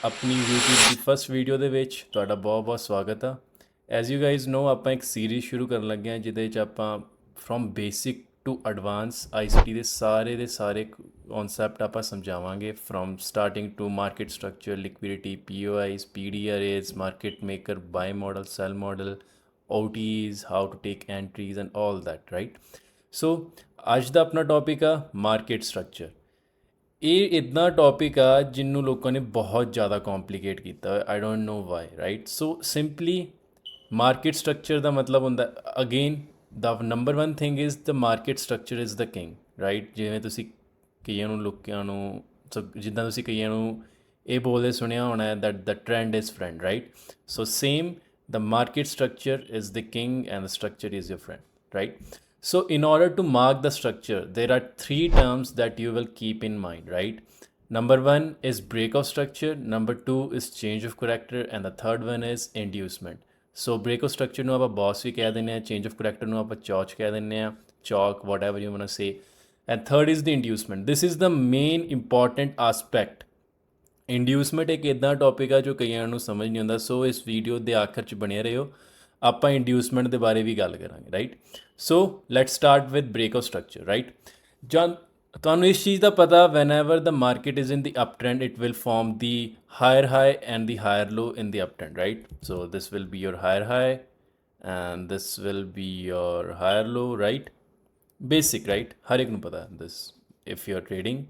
अपनी YouTube ਦੀ first video ਦੇ ਵਿੱਚ ਤੁਹਾਡਾ ਬਹੁਤ-ਬਹੁਤ ਸਵਾਗਤ ਆ। ਐਜ਼ ਯੂ ਗਾਈਜ਼ ਨੋ ਆਪਾਂ ਇੱਕ ਸੀਰੀਜ਼ ਸ਼ੁਰੂ ਕਰਨ ਲੱਗੇ ਹਾਂ ਜਿਹਦੇ ਵਿੱਚ ਆਪਾਂ from basic to advance ICT ਦੇ ਸਾਰੇ ਕਨਸੈਪਟ ਆਪਾਂ ਸਮਝਾਵਾਂਗੇ from starting to market structure, liquidity, POIs, PD arrays, market maker, buy model, sell model, OTs, how to take entries and all that, right? ਸੋ ਅੱਜ ਦਾ ਆਪਣਾ ਟੌਪਿਕ ਆ market structure. ਇਹ ਇੱਦਾਂ topic ਆ ਜਿਹਨੂੰ ਲੋਕਾਂ ਨੇ ਬਹੁਤ ਜ਼ਿਆਦਾ ਕੰਪਲਿਕੇਟ ਕੀਤਾ ਹੋਇਆ। I don't know why, right? So simply market structure ਦਾ ਮਤਲਬ ਹੁੰਦਾ ਅਗੇਨ ਦਾ number 1 thing is the market structure is the king, right? ਜਿਵੇਂ ਤੁਸੀਂ ਕਈਆਂ ਨੂੰ ਲੋਕਾਂ ਨੂੰ ਜਿੱਦਾਂ ਤੁਸੀਂ ਕਈਆਂ ਨੂੰ ਇਹ ਬੋਲਦੇ ਸੁਣਿਆ ਹੋਣਾ ਹੈ that the trend is friend, right? So same the market structure is the king and the structure is your friend, right? So in order to mark the structure, there are 3 terms that you will keep in mind, right? Number 1 is breakout structure, number 2 is change of character, and the third one is inducement. So breakout structure ਨੂੰ ਆਪਾਂ boss ਵੀ ਕਹਿ ਦਿੰਦੇ ਹਾਂ, change of character ਨੂੰ ਆਪਾਂ ਚੌਚ ਕਹਿ ਦਿੰਦੇ ਹਾਂ, chalk, whatever you want to say, and third is the inducement. This is the main important aspect. ਇੰਡਿਊਸਮੈਂਟ ਇੱਕ ਇੱਦਾਂ ਟੌਪਿਕ ਆ ਜੋ ਕਈਆਂ ਨੂੰ ਸਮਝ ਨਹੀਂ ਆਉਂਦਾ। ਸੋ ਇਸ ਵੀਡੀਓ ਦੇ ਆਖਰ 'ਚ ਬਣੇ ਰਹੋ, ਆਪਾਂ ਇੰਡਿਊਸਮੈਂਟ ਦੇ ਬਾਰੇ ਵੀ ਗੱਲ ਕਰਾਂਗੇ, right? So let start with breakout structure, right? ਜਾਂ ਤੁਹਾਨੂੰ ਇਸ ਚੀਜ਼ ਦਾ ਪਤਾ whenever the market is in the up trend it will form the higher high and the higher low in the up trend, right? So this will be your higher high and this will be your higher low, right? Basic, right? ਹਰ ਇੱਕ ਨੂੰ ਪਤਾ this if you are trading.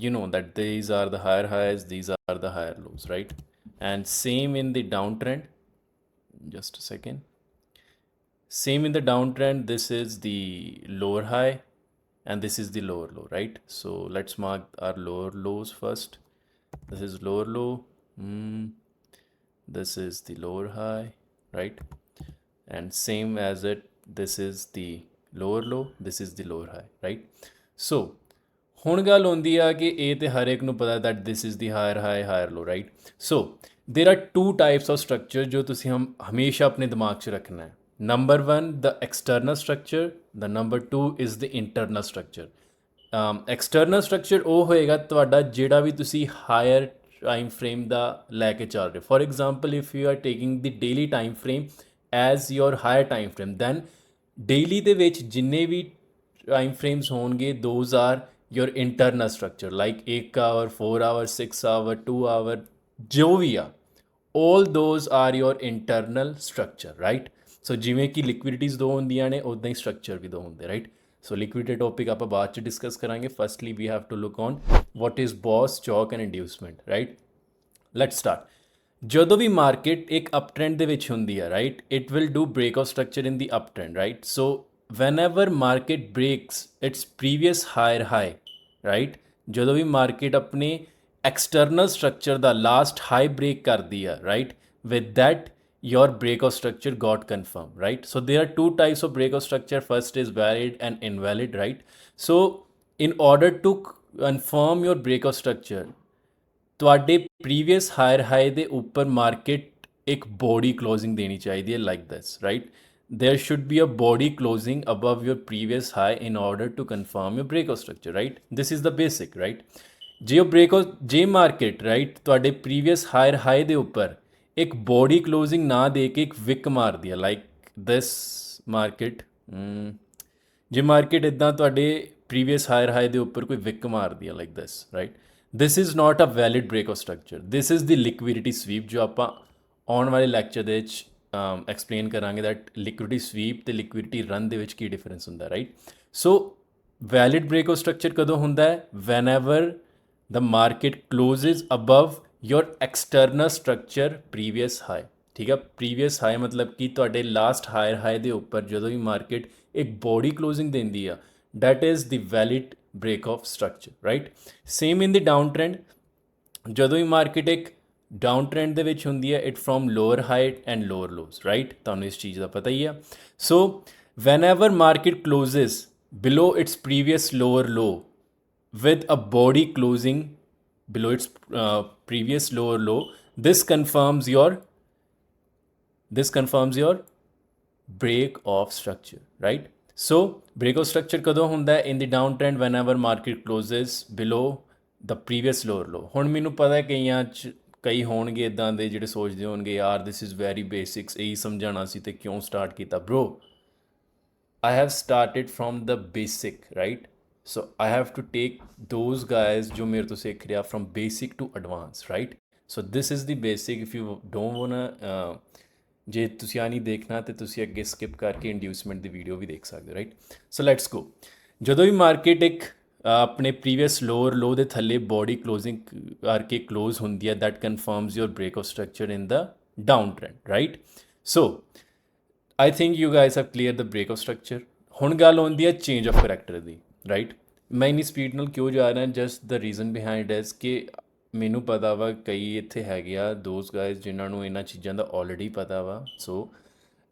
You know that these are the higher highs, these are the higher lows, right? And same in the downtrend. Just a second. Same in the downtrend, this is the lower high and this is the lower low, right? So let's mark our lower lows first. This is lower low. This is the lower high, right? And same as it, this is the lower low, this is the lower high, right? So ਹੁਣ ਗੱਲ ਹੁੰਦੀ ਆ ਕਿ ਇਹ ਤੇ ਹਰ ਇੱਕ ਨੂੰ ਪਤਾ that this is the higher high higher low, right? So there are 2 types of structure ਜੋ ਤੁਸੀਂ ਹਮੇਸ਼ਾ ਆਪਣੇ ਦਿਮਾਗ 'ਚ ਰੱਖਣਾ ਹੈ. Number 1 the external structure, the number 2 is the internal structure. External structure ਉਹ ਹੋਏਗਾ ਤੁਹਾਡਾ ਜਿਹੜਾ ਵੀ ਤੁਸੀਂ ਹਾਇਰ ਟਾਈਮ ਫਰੇਮ ਦਾ ਲੈ ਕੇ ਚੱਲ ਰਹੇ ਹੋ. For example if you are taking the daily time frame as your higher time frame, then daily ਦੇ ਵਿੱਚ ਜਿੰਨੇ ਵੀ ਟਾਈਮ ਫਰੇਮਸ ਹੋਣਗੇ those are your internal structure, like 1 hour, 4 hour, 6 hour, 2 hour, ਜੋ ਵੀ ਆ, all those are your internal structure, right? So ਜਿਵੇਂ ਕਿ ਲਿਕੁਇਡਿਟੀਜ਼ 2 ਹੁੰਦੀਆਂ ਨੇ ਉੱਦਾਂ ਹੀ ਸਟਰਕਚਰ ਵੀ 2 ਹੁੰਦੇ, ਰਾਈਟ? ਸੋ ਲਿਕੁਇਡਿਟੀ ਟੌਪਿਕ ਆਪਾਂ ਬਾਅਦ 'ਚ ਡਿਸਕਸ ਕਰਾਂਗੇ. Firstly we have to look on what is BOS, CHoCH and inducement, right? Let's start. ਜਦੋਂ ਵੀ ਮਾਰਕੀਟ ਇੱਕ ਅਪ ਟ੍ਰੈਂਡ ਦੇ ਵਿੱਚ ਹੁੰਦੀ ਆ, right, it will do breakout structure in the up trend, right? So whenever market breaks its previous higher high, right? ਜਦੋਂ ਵੀ market ਆਪਣੇ ਐਕਸਟਰਨਲ ਸਟਰਕਚਰ ਦਾ ਲਾਸਟ ਹਾਈ ਬ੍ਰੇਕ ਕਰਦੀ ਆ, right, with that your breakout structure got confirmed, right? So there are 2 types of breakout structure. First is valid and invalid, right? So in order to confirm your breakout structure, ਤੁਹਾਡੇ previous higher high ਦੇ ਉੱਪਰ market ਇੱਕ body closing ਦੇਣੀ ਚਾਹੀਦੀ ਹੈ like this, right? There should be a body closing above your previous high in order to confirm your breakout structure, right? This is the basic, right? ਜੇ market, right, ਤੁਹਾਡੇ previous higher high ਦੇ ਉੱਪਰ ਇੱਕ body closing ਨਾ ਦੇ ਕੇ ਇੱਕ ਵਿਕ ਮਾਰਦੀ ਆ ਲਾਈਕ ਦਿਸ ਮਾਰਕੀਟ, ਜੇ ਮਾਰਕੀਟ ਇੱਦਾਂ ਤੁਹਾਡੇ ਪ੍ਰੀਵੀਅਸ ਹਾਇਰ ਹਾਈ ਦੇ ਉੱਪਰ ਕੋਈ ਵਿਕ ਮਾਰਦੀ ਆ like this, right, this is not a valid breakout structure. This is the liquidity sweep ਜੋ ਆਪਾਂ ਆਉਣ ਵਾਲੇ ਲੈਕਚਰ ਦੇ ਵਿੱਚ ਐਕਸਪਲੇਨ ਕਰਾਂਗੇ ਦੈਟ ਲਿਕੁਇਡਿਟੀ ਸਵੀਪ ਤੇ ਲਿਕੁਇਡਿਟੀ ਰਨ ਦੇ ਵਿੱਚ ਕੀ ਡਿਫਰੈਂਸ ਹੁੰਦਾ, ਰਾਈਟ? ਸੋ ਵੈਲਿਡ ਬ੍ਰੇਕਆਊਟ ਸਟਰਕਚਰ ਕਦੋਂ ਹੁੰਦਾ ਹੈ? Van ever the market closes above your external structure previous high, ਠੀਕ ਆ? ਪ੍ਰੀਵੀਅਸ ਹਾਈ ਮਤਲਬ ਕਿ ਤੁਹਾਡੇ ਲਾਸਟ ਹਾਇਰ ਹਾਈ ਦੇ ਉੱਪਰ ਜਦੋਂ ਵੀ ਮਾਰਕੀਟ ਇੱਕ ਬੋਡੀ ਕਲੋਜ਼ਿੰਗ ਦਿੰਦੀ ਆ, that is the valid break of structure, right? Same in the down trend, ਜਦੋਂ ਵੀ ਮਾਰਕੀਟ ਇੱਕ ਡਾਊਨ ਟ੍ਰੈਂਡ ਦੇ ਵਿੱਚ ਹੁੰਦੀ ਹੈ, it from lower height and lower lows, right? ਤੁਹਾਨੂੰ ਇਸ ਚੀਜ਼ ਦਾ ਪਤਾ ਹੀ ਆ. So whenever market closes below its previous lower low with a body closing below its previous lower low, this confirms your break of structure, right? So break of structure ਕਦੋਂ ਹੁੰਦਾ ਹੈ? In the downtrend, whenever market closes below the previous lower low. ਹੁਣ ਮੈਨੂੰ ਪਤਾ ਹੈ ਕਈਆਂ 'ਚ ਕਈ ਹੋਣਗੇ ਇੱਦਾਂ ਦੇ ਜਿਹੜੇ ਸੋਚਦੇ ਹੋਣਗੇ ਯਾਰ ਦਿਸ ਇਜ਼ ਵੈਰੀ ਬੇਸਿਕਸ, ਇਹੀ ਸਮਝਾਉਣਾ ਸੀ ਤੇ ਕਿਉਂ ਸਟਾਰਟ ਕੀਤਾ। Bro, I have started from the basic, right? So I have to take those guys जो मेरे तो सीख रहे from basic to advanced, right? So this is the basic. If you don't wanna ਜੇ ਤੁਸੀਂ ਆ ਨਹੀਂ ਦੇਖਣਾ ਤੇ ਤੁਸੀਂ ਅੱਗੇ ਸਕਿਪ ਕਰਕੇ ਇੰਡਿਊਸਮੈਂਟ ਦੀ ਵੀਡੀਓ ਵੀ ਦੇਖ ਸਕਦੇ ਹੋ, ਰਾਈਟ? So let's go. ਜਦੋਂ ਵੀ ਮਾਰਕੀਟ ਇੱਕ ਆਪਣੇ ਪ੍ਰੀਵੀਅਸ ਲੋਅਰ ਲੋ ਦੇ ਥੱਲੇ ਬੋਡੀ ਕਲੋਜ਼ਿੰਗ ਕਰਕੇ ਕਲੋਜ਼ ਹੁੰਦੀ ਹੈ, that confirms your break of structure in the down trend, right? So I think you guys have clear the break of structure. ਹੁਣ ਗੱਲ ਆਉਂਦੀ ਹੈ ਚੇਂਜ ਆਫ ਕਰੈਕਟਰ ਦੀ, ਰਾਈਟ? ਮੈਂ ਇੰਨੀ ਸਪੀਡ ਨਾਲ ਕਿਉਂ ਜਾ ਰਿਹਾ, just the reason behind is ਕਿ ਮੈਨੂੰ ਪਤਾ ਵਾ ਕਈ ਇੱਥੇ ਹੈਗੇ ਆ ਦੋਜ਼ ਗਾਈਜ਼ ਜਿਨ੍ਹਾਂ ਨੂੰ ਇਹਨਾਂ ਚੀਜ਼ਾਂ ਦਾ ਆਲਰੇਡੀ ਪਤਾ ਵਾ। So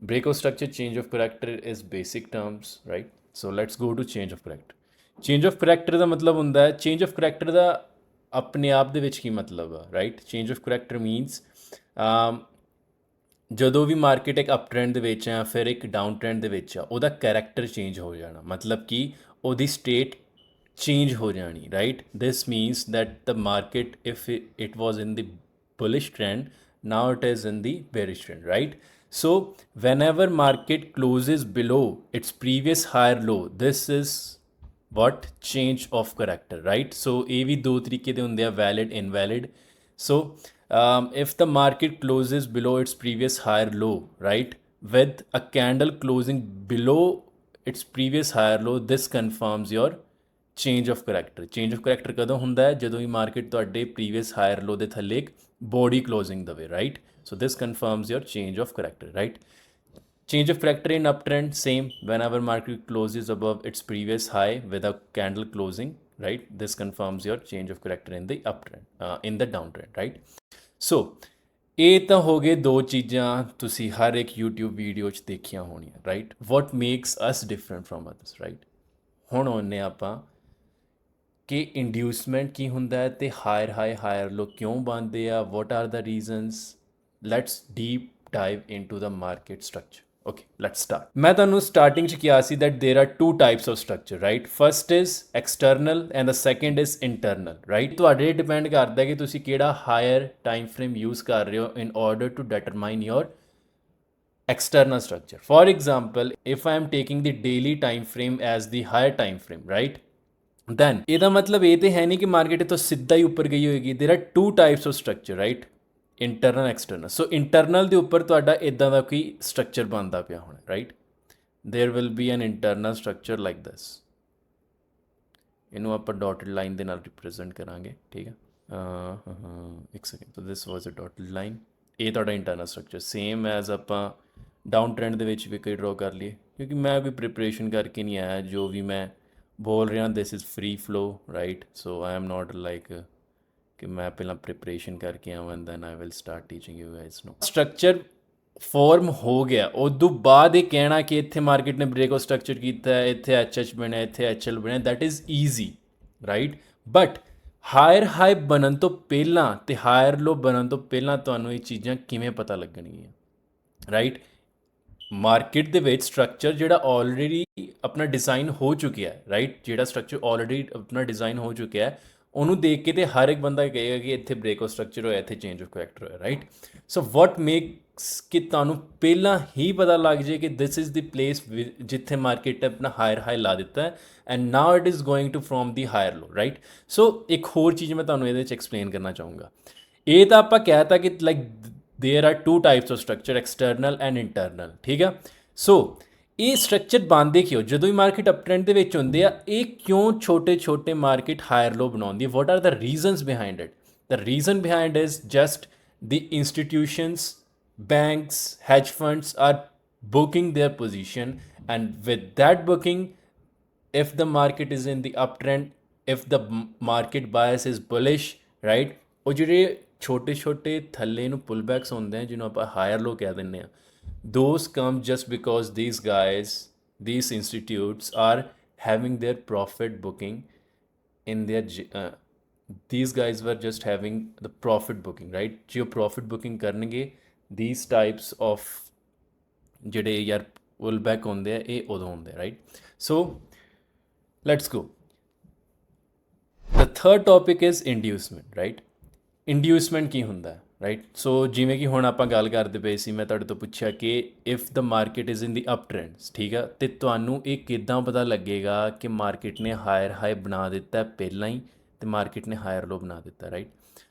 break of structure, change of character is basic terms, right? So let's go to change of character. Change of character ਦਾ ਮਤਲਬ ਹੁੰਦਾ ਹੈ, ਚੇਂਜ ਆਫ ਕਰੈਕਟਰ ਦਾ ਆਪਣੇ ਆਪ ਦੇ ਵਿੱਚ ਕੀ ਮਤਲਬ ਆ, right? Change of character means ਜਦੋਂ ਵੀ ਮਾਰਕੀਟ ਇੱਕ ਅਪ ਟ੍ਰੈਂਡ ਦੇ ਵਿੱਚ ਆ ਫਿਰ ਇੱਕ ਡਾਊਨ ਟ੍ਰੈਂਡ ਦੇ ਵਿੱਚ ਆ, ਉਹਦਾ ਕੈਰੈਕਟਰ ਚੇਂਜ ਹੋ ਜਾਣਾ, ਮਤਲਬ ਕਿ ਉਹਦੀ state change ho jani, right? This means that the market, if it was in the bullish trend, now it is in the bearish trend, right? So whenever market closes below its previous higher low, this is what change of character, right? So ਇਹ ਵੀ ਦੋ ਤਰੀਕੇ ਦੇ ਹੁੰਦੇ ਆ, valid, invalid. So if the market closes below its previous higher low, right, with a candle closing below its previous higher low, this confirms your change of character. Change of character ਕਦੋਂ ਹੁੰਦਾ ਹੈ? ਜਦੋਂ ਵੀ market ਤੁਹਾਡੇ previous higher low ਦੇ ਥੱਲੇ ਇੱਕ body closing ਦੇਵੇ, right? So this confirms your change of character, right? Change of character in up trend, same whenever market closes above its previous high with a candle closing, right, this confirms your change of character in the uptrend, in the downtrend, right? So ਇਹ ਤਾਂ ਹੋ ਗਏ ਦੋ ਚੀਜ਼ਾਂ ਤੁਸੀਂ ਹਰ ਇੱਕ YouTube video 'ਚ ਦੇਖੀਆਂ ਹੋਣੀਆਂ, right? What makes us different from others, right? ਹੁਣ ਆਉਂਦੇ ਆਪਾਂ ਕਿ ਇੰਡਿਊਸਮੈਂਟ ਕੀ ਹੁੰਦਾ ਹੈ ਤੇ ਹਾਇਰ ਲੋ ਕਿਉਂ ਬਣਦੇ ਆ, what are the reasons. Let's deep dive into the market structure. Okay, let's start. ਮੈਂ ਤੁਹਾਨੂੰ ਸਟਾਰਟਿੰਗ 'ਚ ਕਿਹਾ ਸੀ that there are two types of structure, right? First is external and the second is internal, right? ਤੁਹਾਡੇ depend ਕਰਦਾ ਕਿ ਤੁਸੀਂ ਕਿਹੜਾ ਹਾਇਰ ਟਾਈਮ ਫਰੇਮ ਯੂਜ਼ ਕਰ ਰਹੇ ਹੋ in order to determine your external structure. For example, if I am taking the daily time frame as the higher time frame, right, then ਇਹਦਾ ਮਤਲਬ ਇਹ ਤੇ ਹੈ ਨਹੀਂ ਕਿ ਮਾਰਕੀਟ ਤੋਂ ਸਿੱਧਾ ਹੀ ਉੱਪਰ ਗਈ ਹੋਏਗੀ। there are two types of structure, right? internal external. so internal ਦੇ ਉੱਪਰ ਤੁਹਾਡਾ ਇਦਾਂ ਦਾ ਕੋਈ ਸਟਰਕਚਰ ਬਣਦਾ ਪਿਆ ਹੋਣਾ, right? there will be an internal structure like this. ਇਹਨੂੰ ਆਪਾਂ ਡਾਟਡ ਲਾਈਨ ਦੇ ਨਾਲ ਰਿਪਰੈਜ਼ੈਂਟ ਕਰਾਂਗੇ, ਠੀਕ ਹੈ? ਇੱਕ second. so this was a dotted line. ਇਹ ਤੁਹਾਡਾ ਇੰਟਰਨਲ ਸਟਰਕਚਰ ਸੇਮ ਐਜ਼ ਆਪਾਂ ਡਾਊਨ ਟ੍ਰੈਂਡ ਦੇ ਵਿੱਚ ਵੀ ਕੋਈ ਡਰਾ ਕਰ ਲਈਏ, ਕਿਉਂਕਿ ਮੈਂ ਕੋਈ ਪ੍ਰਿਪਰੇਸ਼ਨ ਕਰਕੇ ਨਹੀਂ ਆਇਆ। ਜੋ ਵੀ ਮੈਂ ਬੋਲ ਰਿਹਾ this is free flow, right? So I am not like ਕਿ ਮੈਂ ਪਹਿਲਾਂ ਪ੍ਰਿਪਰੇਸ਼ਨ ਕਰਕੇ ਆਵਾਂ and then I will start teaching you guys. No, structure form ਹੋ ਗਿਆ, ਉਦੋਂ ਬਾਅਦ ਇਹ ਕਹਿਣਾ ਕਿ ਇੱਥੇ ਮਾਰਕੀਟ ਨੇ ਬ੍ਰੇਕ ਆਫ ਸਟਰਕਚਰ ਕੀਤਾ ਹੈ, ਇੱਥੇ ਐਚ ਬਣਿਆ, ਇੱਥੇ ਐਲ ਬਣਿਆ, that is easy, right? But higher high ਬਣਨ ਤੋਂ ਪਹਿਲਾਂ ਤੇ ਹਾਇਰ ਲੋ ਬਣਨ ਤੋਂ ਪਹਿਲਾਂ ਤੁਹਾਨੂੰ ਇਹ ਚੀਜ਼ਾਂ ਕਿਵੇਂ ਪਤਾ ਲੱਗਣਗੀਆਂ, ਰਾਈਟ? ਮਾਰਕੀਟ ਦੇ ਵਿੱਚ ਸਟਰਕਚਰ ਜਿਹੜਾ ਆਲਰੇਡੀ ਆਪਣਾ ਡਿਜ਼ਾਈਨ ਹੋ ਚੁੱਕਿਆ ਹੈ, ਰਾਈਟ? ਜਿਹੜਾ ਸਟਰਕਚਰ ਆਲਰੇਡੀ ਆਪਣਾ ਡਿਜ਼ਾਈਨ ਹੋ ਚੁੱਕਿਆ ਹੈ, ਉਹਨੂੰ ਦੇਖ ਕੇ ਤੇ ਹਰ ਇੱਕ ਬੰਦਾ ਕਹੇਗਾ ਕਿ ਇੱਥੇ ਬ੍ਰੇਕ ਆਫ ਸਟਰਕਚਰ ਹੋਇਆ, ਇੱਥੇ ਚੇਂਜ ਆਫ ਕਰੈਕਟਰ ਹੋਇਆ, ਰਾਈਟ? ਸੋ ਵਾਟ ਮੇਕਸ ਕਿ ਤੁਹਾਨੂੰ ਪਹਿਲਾਂ ਹੀ ਪਤਾ ਲੱਗ ਜਾਏ ਕਿ ਦਿਸ ਇਜ਼ ਦੀ ਪਲੇਸ ਜਿੱਥੇ ਮਾਰਕੀਟ ਆਪਣਾ ਹਾਇਰ ਹਾਈ ਲਾ ਦਿੱਤਾ ਹੈ and now it is going to from the higher low, right? So ਇੱਕ ਹੋਰ ਚੀਜ਼ ਮੈਂ ਤੁਹਾਨੂੰ ਇਹਦੇ 'ਚ ਐਕਸਪਲੇਨ ਕਰਨਾ ਚਾਹੂੰਗਾ। ਇਹ ਤਾਂ ਆਪਾਂ ਕਹਿ ਤਾ ਕਿ like there are two types of structure, external and internal, ਠੀਕ ਆ? ਸੋ ਇਹ ਸਟਰਕਚਰ ਬਣਦੇ ਕਿਉਂ? ਜਦੋਂ ਵੀ ਮਾਰਕੀਟ ਅਪ ਟ੍ਰੈਂਡ ਦੇ ਵਿੱਚ ਹੁੰਦੇ ਆ, ਇਹ ਕਿਉਂ ਛੋਟੇ ਛੋਟੇ ਮਾਰਕੀਟ ਹਾਇਰ ਲੋ ਬਣਾਉਂਦੀ ਹੈ? ਵਾਟ are the reasons behind it? The reason behind is just the institutions, banks, hedge funds are booking their position, and with that booking, if the market is in the uptrend, if the market bias is bullish, right, ਉਹ ਜਿਹੜੇ ਛੋਟੇ ਛੋਟੇ ਥੱਲੇ ਨੂੰ ਪੁੱਲ ਬੈਕਸ ਹੁੰਦੇ ਆ ਜਿਹਨੂੰ ਆਪਾਂ ਹਾਇਰ ਲੋ ਕਹਿ ਦਿੰਦੇ ਆ, those come just because these guys, these institutes are having their profit booking in their these guys were just having the profit booking, right? जो profit booking ਕਰਨਗੇ these types of ਜਿਹੜੇ ਯਾਰ pull back ਹੁੰਦੇ ਆ ਇਹ ਉਦੋਂ ਹੁੰਦੇ, right? So let's go. The third topic is inducement, right. Inducement ਕੀ ਹੁੰਦਾ ਹੈ, ਰਾਈਟ। ਸੋ ਜਿਵੇਂ ਕਿ ਹੁਣ ਆਪਾਂ ਗੱਲ ਕਰਦੇ ਪਏ ਸੀ, ਮੈਂ ਤੁਹਾਡੇ ਤੋਂ ਪੁੱਛਿਆ ਕਿ if the market is in the up trends, ਠੀਕ ਆ, ਅਤੇ ਤੁਹਾਨੂੰ ਇਹ ਕਿੱਦਾਂ ਪਤਾ ਲੱਗੇਗਾ ਕਿ ਮਾਰਕੀਟ ਨੇ ਹਾਇਰ ਹਾਈ ਬਣਾ ਦਿੱਤਾ ਪਹਿਲਾਂ ਹੀ ਅਤੇ ਮਾਰਕੀਟ ਨੇ ਹਾਇਰ ਲੋ ਬਣਾ ਦਿੱਤਾ, ਰਾਈਟ।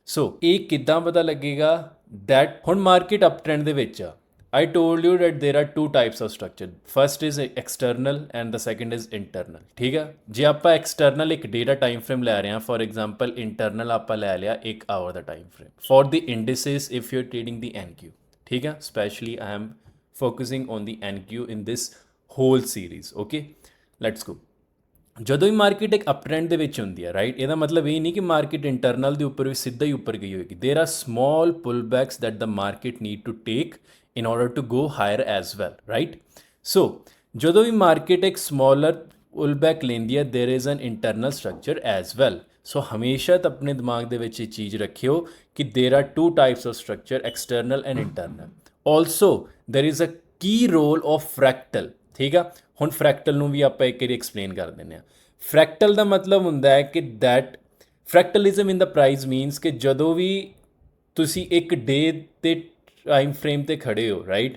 ਸੋ ਇਹ ਕਿੱਦਾਂ ਪਤਾ ਲੱਗੇਗਾ ਦੈਟ ਹੁਣ ਮਾਰਕੀਟ ਅਪ ਟ੍ਰੈਂਡ ਦੇ ਵਿੱਚ ਆ। I told you that there are two types of structure. First is external and the second is internal. ठीक है, जे आप external एक data time frame ले रहे हैं, for example internal आप ले लिया 1 hour का time frame for the indices if you're trading the NQ, ठीक है। Especially I am focusing on the NQ in this whole series. Okay, let's go। ਜਦੋਂ ਵੀ ਮਾਰਕੀਟ ਇੱਕ ਅਪ ਟ੍ਰੈਂਡ ਦੇ ਵਿੱਚ ਹੁੰਦੀ ਹੈ, ਰਾਈਟ, ਇਹਦਾ ਮਤਲਬ ਇਹ ਨਹੀਂ ਕਿ ਮਾਰਕੀਟ ਇੰਟਰਨਲ ਦੇ ਉੱਪਰ ਵੀ ਸਿੱਧਾ ਹੀ ਉੱਪਰ ਗਈ ਹੋਏਗੀ। There are small pull backs that the market need to take in order to go higher as well, right? So ਜਦੋਂ ਵੀ ਮਾਰਕੀਟ ਇੱਕ ਸਮਾਲਰ ਪੁੱਲ ਬੈਕ ਲੈਂਦੀ ਹੈ, there is an internal structure as well. So ਹਮੇਸ਼ਾ ਤਾਂ ਆਪਣੇ ਦਿਮਾਗ ਦੇ ਵਿੱਚ ਇਹ ਚੀਜ਼ ਰੱਖਿਓ ਕਿ there are two types of structure, external and internal. Also there is a key role of fractal, ਠੀਕ ਆ। ਹੁਣ ਫਰੈਕਟਲ ਨੂੰ ਵੀ ਆਪਾਂ ਇੱਕ ਵਾਰੀ ਐਕਸਪਲੇਨ ਕਰ ਦਿੰਦੇ ਹਾਂ। ਫਰੈਕਟਲ ਦਾ ਮਤਲਬ ਹੁੰਦਾ ਹੈ ਕਿ that fractalism in the price means ਕਿ ਜਦੋਂ ਵੀ ਤੁਸੀਂ ਇੱਕ ਡੇ ਤੇ ਟਾਈਮ ਫਰੇਮ ਤੇ ਖੜੇ ਹੋ, ਰਾਈਟ,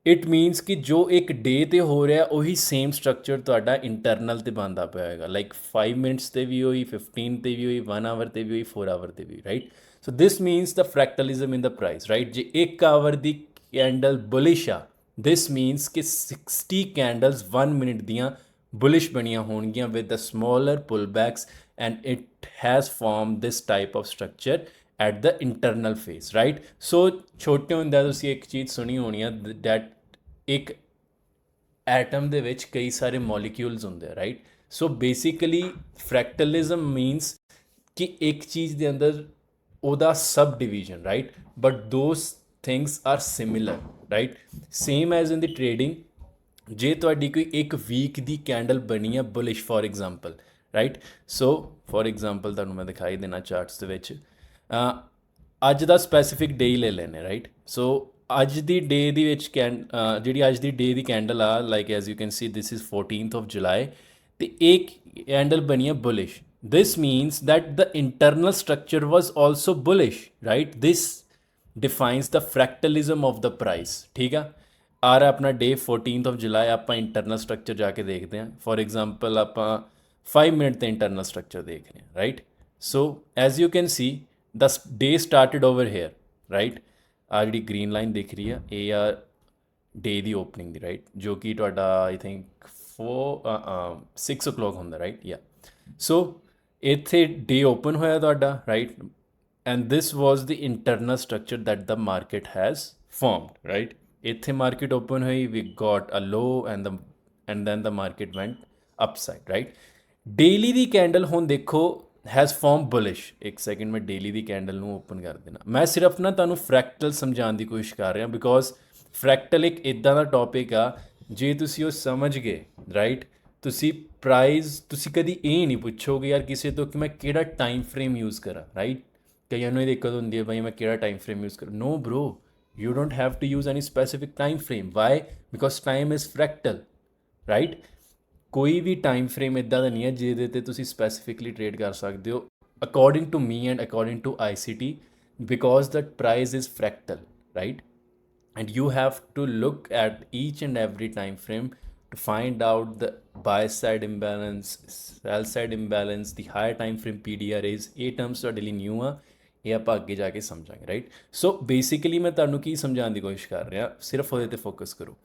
ਇਟ ਮੀਨਸ ਕਿ ਜੋ ਇੱਕ ਡੇ ਤੇ ਹੋ ਰਿਹਾ ਉਹੀ ਸੇਮ ਸਟਰਕਚਰ ਤੁਹਾਡਾ ਇੰਟਰਨਲ ਤੇ ਬਣਦਾ ਪਿਆ ਹੋਏਗਾ। ਲਾਈਕ 5 ਮਿੰਟਸ ਤੇ ਵੀ ਹੋਈ, 15 ਤੇ ਵੀ ਹੋਈ, 1 ਆਵਰ ਤੇ ਵੀ ਹੋਈ, 4 ਆਵਰ ਤੇ ਵੀ, right. So this means the fractalism in the price, right. ਜੇ 1 ਆਵਰ ਦੀ ਕੈਂਡਲ ਬੁਲਿਸ਼ ਆ, ਦਿਸ ਮੀਨਸ ਕਿ 60 ਕੈਂਡਲਸ 1 ਮਿੰਟ ਦੀਆਂ ਬੁਲਿਸ਼ ਬਣੀਆਂ ਹੋਣਗੀਆਂ with the smaller pull backs and it has form this type of structure at the internal phase, right. So ਛੋਟੇ ਹੁੰਦਿਆਂ ਤੁਸੀਂ ਇੱਕ ਚੀਜ਼ ਸੁਣੀ ਹੋਣੀ ਆ ਦੈਟ ਇੱਕ ਐਟਮ ਦੇ ਵਿੱਚ ਕਈ ਸਾਰੇ ਮੋਲੀਕਿਊਲਸ ਹੁੰਦੇ ਆ, right. So basically fractalism means ਕਿ ਇੱਕ ਚੀਜ਼ ਦੇ ਅੰਦਰ ਉਹਦਾ sub division, right, but those things are similar, right. Same as in the trading, ਜੇ ਤੁਹਾਡੀ ਕੋਈ ਇੱਕ ਵੀਕ ਦੀ ਕੈਂਡਲ ਬਣੀ ਆ bullish for example, right. So for example ਤੁਹਾਨੂੰ ਮੈਂ ਦਿਖਾਈ ਦੇਣਾ ਚਾਰਟਸ ਦੇ ਵਿੱਚ, ਅੱਜ ਦਾ ਸਪੈਸੀਫਿਕ ਡੇ ਹੀ ਲੈ ਲੈਂਦੇ, ਰਾਈਟ। ਸੋ ਅੱਜ ਦੀ ਡੇ ਦੇ ਵਿੱਚ ਜਿਹੜੀ ਅੱਜ ਦੀ ਡੇ ਦੀ ਕੈਂਡਲ ਆ, like as you can see this is 14th of July, ਅਤੇ ਇਹ ਕੈਂਡਲ ਬਣੀ ਆ bullish. This means that the internal structure was also bullish, right. This defines the fractalism of the price, ਠੀਕ ਆ। ਆ ਰਿਹਾ ਆਪਣਾ ਡੇ 14th of July, ਆਪਾਂ ਇੰਟਰਨਲ ਸਟਰਕਚਰ ਜਾ ਕੇ ਦੇਖਦੇ ਹਾਂ। ਫੋਰ ਐਗਜ਼ਾਮਪਲ ਆਪਾਂ 5 ਮਿੰਟ 'ਤੇ ਇੰਟਰਨਲ ਸਟਰਕਚਰ ਦੇਖ ਰਹੇ ਹਾਂ, right. So as you can C the day started over here, right. ਆ ਜਿਹੜੀ ਗ੍ਰੀਨ ਲਾਈਨ ਦਿਖ ਰਹੀ ਆ, ਇਹ ਆ ਡੇ ਦੀ ਓਪਨਿੰਗ ਦੀ, ਰਾਈਟ, ਜੋ ਕਿ ਤੁਹਾਡਾ ਆਈ ਥਿੰਕ 6 o'clock ਹੁੰਦਾ, ਰਾਈਟ, ਯਾ। ਸੋ ਇੱਥੇ ਡੇ ਓਪਨ ਹੋਇਆ ਤੁਹਾਡਾ, right, and this was the internal structure that the market has formed, right. ਇੱਥੇ ਮਾਰਕੀਟ ਓਪਨ ਹੋਈ, we got a low and then the market went upside, right. Daily ਦੀ candle ਹੁਣ ਦੇਖੋ ਹੈਜ਼ ਫਾਰਮ ਬੁਲਿਸ਼। ਇੱਕ second ਮੈਂ daily ਦੀ candle ਨੂੰ open ਕਰ ਦੇਣਾ। ਮੈਂ ਸਿਰਫ ਨਾ ਤੁਹਾਨੂੰ ਫਰੈਕਟਲ ਸਮਝਾਉਣ ਦੀ ਕੋਸ਼ਿਸ਼ ਕਰ ਰਿਹਾ, ਬਿਕੋਜ਼ ਫਰੈਕਟਲ ਇੱਕ ਇੱਦਾਂ ਦਾ ਟੌਪਿਕ ਆ, ਜੇ ਤੁਸੀਂ ਉਹ ਸਮਝ ਗਏ, ਰਾਈਟ, ਤੁਸੀਂ ਪ੍ਰਾਈਜ਼ ਤੁਸੀਂ ਕਦੀ ਇਹ ਨਹੀਂ ਪੁੱਛੋਗੇ ਯਾਰ ਕਿਸੇ ਤੋਂ ਕਿ ਮੈਂ ਕਿਹੜਾ ਟਾਈਮ ਫਰੇਮ ਯੂਜ਼ ਕਰਾਂ, ਰਾਈਟ। ਕਈਆਂ ਨੂੰ ਇਹ ਦਿੱਕਤ ਹੁੰਦੀ ਹੈ, ਭਾਈ ਮੈਂ ਕਿਹੜਾ ਟਾਈਮ ਫਰੇਮ ਯੂਜ਼ ਕਰਾਂ। ਨੋ bro, you don't have to use any specific time frame. Why? Because time is fractal, right? ਕੋਈ ਵੀ ਟਾਈਮ ਫਰੇਮ ਇੱਦਾਂ ਦਾ ਨਹੀਂ ਹੈ ਜਿਹਦੇ 'ਤੇ ਤੁਸੀਂ ਸਪੈਸੀਫਿਕਲੀ ਟ੍ਰੇਡ ਕਰ ਸਕਦੇ ਹੋ according to me and according to ICT, because that price is fractal, right. And you have to look at each and every time frame to find out the buy side imbalance, sell side imbalance, the higher time frame PDR is। ਇਹ terms ਤੁਹਾਡੇ ਲਈ new ਆ, ਇਹ ਆਪਾਂ ਅੱਗੇ ਜਾ ਕੇ ਸਮਝਾਂਗੇ, right. So basically ਮੈਂ ਤੁਹਾਨੂੰ ਕੀ ਸਮਝਾਉਣ ਦੀ ਕੋਸ਼ਿਸ਼ ਕਰ ਰਿਹਾ, ਸਿਰਫ ਉਹਦੇ 'ਤੇ ਫੋਕਸ ਕਰੋ।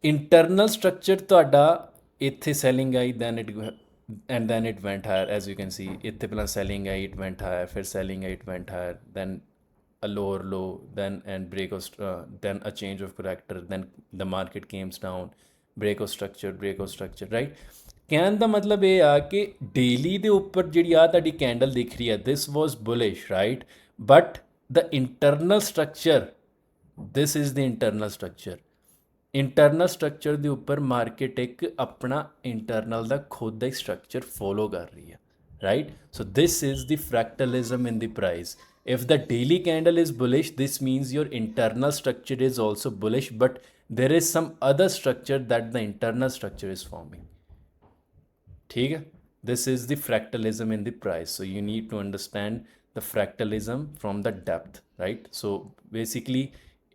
ਇੰਟਰਨਲ ਸਟਰਕਚਰ ਤੁਹਾਡਾ ਇੱਥੇ ਸੈਲਿੰਗ ਆਈ, then it went higher, as you can see ਇੱਥੇ ਪਹਿਲਾਂ ਸੈਲਿੰਗ ਆਈ, ਇਟ ਵੈਂਟ ਹਾਇਰ, ਫਿਰ ਸੈਲਿੰਗ ਆਈ, it went higher, then a lower low, then and break of then a change of character, then the market comes down, break of structure, right। ਕਹਿਣ ਦਾ ਮਤਲਬ ਇਹ ਆ ਕਿ ਡੇਲੀ ਦੇ ਉੱਪਰ ਜਿਹੜੀ ਆ ਤੁਹਾਡੀ ਕੈਂਡਲ ਦਿਖ ਰਹੀ ਹੈ, this was bullish, right, but the internal structure, this is the internal structure. Internal structure ਦੇ ਉੱਪਰ ਮਾਰਕੀਟ ਇੱਕ ਆਪਣਾ ਇੰਟਰਨਲ ਦਾ ਖੁਦ ਦਾ ਹੀ ਸਟਰਕਚਰ ਫੋਲੋ ਕਰ ਰਹੀ ਹੈ, right. So this is the fractalism in the price. If the daily candle is bullish, this means your internal structure is also bullish, but there is some other structure that the internal structure is forming. ठीक है, this is the fractalism in the price. So you need to understand the fractalism from the depth, right? So basically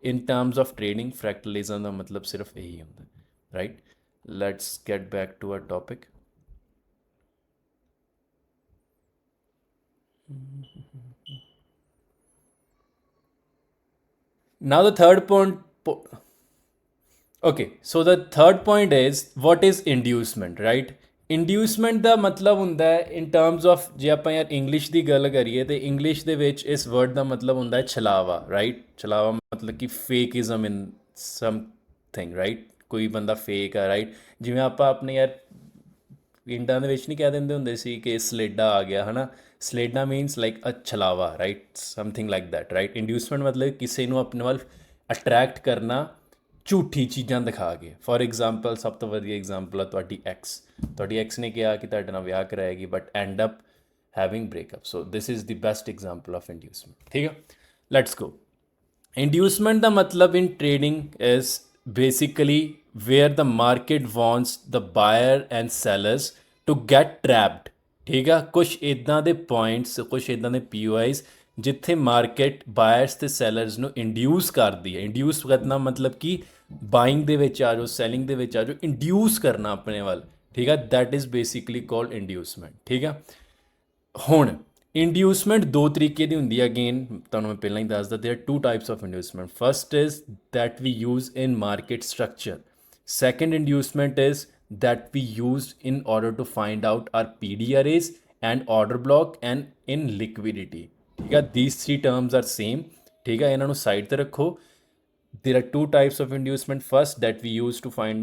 in terms of trading, fractalism ਦਾ ਮਤਲਬ ਸਿਰਫ ਇਹੀ ਹੁੰਦਾ, right? Let's get back to our topic. Now the third point, okay, so the third point is what is inducement, right? ਇੰਡਿਊਸਮੈਂਟ ਦਾ ਮਤਲਬ ਹੁੰਦਾ ਹੈ ਇਨ terms of, ਜੇ ਆਪਾਂ ਯਾਰ ਇੰਗਲਿਸ਼ ਦੀ ਗੱਲ ਕਰੀਏ ਤਾਂ ਇੰਗਲਿਸ਼ ਦੇ ਵਿੱਚ ਇਸ ਵਰਡ ਦਾ ਮਤਲਬ ਹੁੰਦਾ ਹੈ ਛਲਾਵਾ, ਰਾਈਟ? ਛਲਾਵਾ ਮਤਲਬ ਕਿ ਫੇਕਿਜ਼ਮ ਇਨ ਸਮਥਿੰਗ, ਰਾਈਟ? ਕੋਈ ਬੰਦਾ ਫੇਕ ਆ, ਰਾਈਟ? ਜਿਵੇਂ ਆਪਾਂ ਆਪਣੇ ਯਾਰ ਪਿੰਡਾਂ ਦੇ ਵਿੱਚ ਨਹੀਂ ਕਹਿ ਦਿੰਦੇ ਹੁੰਦੇ ਸੀ ਕਿ ਸਲੇਡਾ ਆ ਗਿਆ, ਹੈ ਨਾ? ਸਲੇਡਾ ਮੀਨਸ ਲਾਈਕ ਅ ਛਲਾਵਾ, right? Something like that, right? Inducement ਮਤਲਬ ਕਿਸੇ ਨੂੰ ਆਪਣੇ ਵੱਲ ਅਟਰੈਕਟ ਕਰਨਾ ਝੂਠੀ ਚੀਜ਼ਾਂ ਦਿਖਾ ਕੇ। ਫੋਰ ਐਗਜ਼ਾਮਪਲ, ਸਭ ਤੋਂ ਵਧੀਆ ਐਗਜ਼ਾਮਪਲ ਆ ਤੁਹਾਡੀ ਐਕਸ ਨੇ ਕਿਹਾ ਕਿ ਤੁਹਾਡੇ ਨਾਲ ਵਿਆਹ ਕਰਾਏਗੀ but end up having breakup. So this is the best example of inducement, ਠੀਕ ਆ? Let's go. ਇੰਡਿਊਸਮੈਂਟ ਦਾ ਮਤਲਬ in trading is basically where the market wants the buyer and sellers to get trapped, ਠੀਕ ਆ? ਕੁਛ ਇੱਦਾਂ ਦੇ points, ਕੁਛ ਇੱਦਾਂ ਦੇ POIs ਜਿੱਥੇ ਮਾਰਕੀਟ ਬਾਇਰਸ ਅਤੇ ਸੈਲਰਸ ਨੂੰ ਇੰਡਿਊਸ ਕਰਦੀ ਹੈ। ਇੰਡਿਊਸ ਕਰਨਾ ਮਤਲਬ ਕਿ ਬਾਇੰਗ ਦੇ ਵਿੱਚ ਆ ਜਾਓ, ਸੈਲਿੰਗ ਦੇ ਵਿੱਚ ਆ ਜਾਓ, ਇੰਡਿਊਸ ਕਰਨਾ ਆਪਣੇ ਵੱਲ, ਠੀਕ ਆ? ਦੈਟ ਇਜ਼ ਬੇਸਿਕਲੀ ਕਾਲਡ ਇੰਡਿਊਸਮੈਂਟ, ਠੀਕ ਆ? ਹੁਣ ਇੰਡਿਊਸਮੈਂਟ ਦੋ ਤਰੀਕੇ ਦੀ ਹੁੰਦੀ ਹੈ। ਅਗੇਨ ਤੁਹਾਨੂੰ ਮੈਂ ਪਹਿਲਾਂ ਹੀ ਦੱਸਦਾ, there are 2 types of inducement. First is that we use in market structure. Second inducement is that we use in order to find out our PDRAs and order block and in liquidity. ठीक है, these 3 terms are same. ठीक है, इन्हों side ते रखो. There are 2 types of inducement. First, that we use to find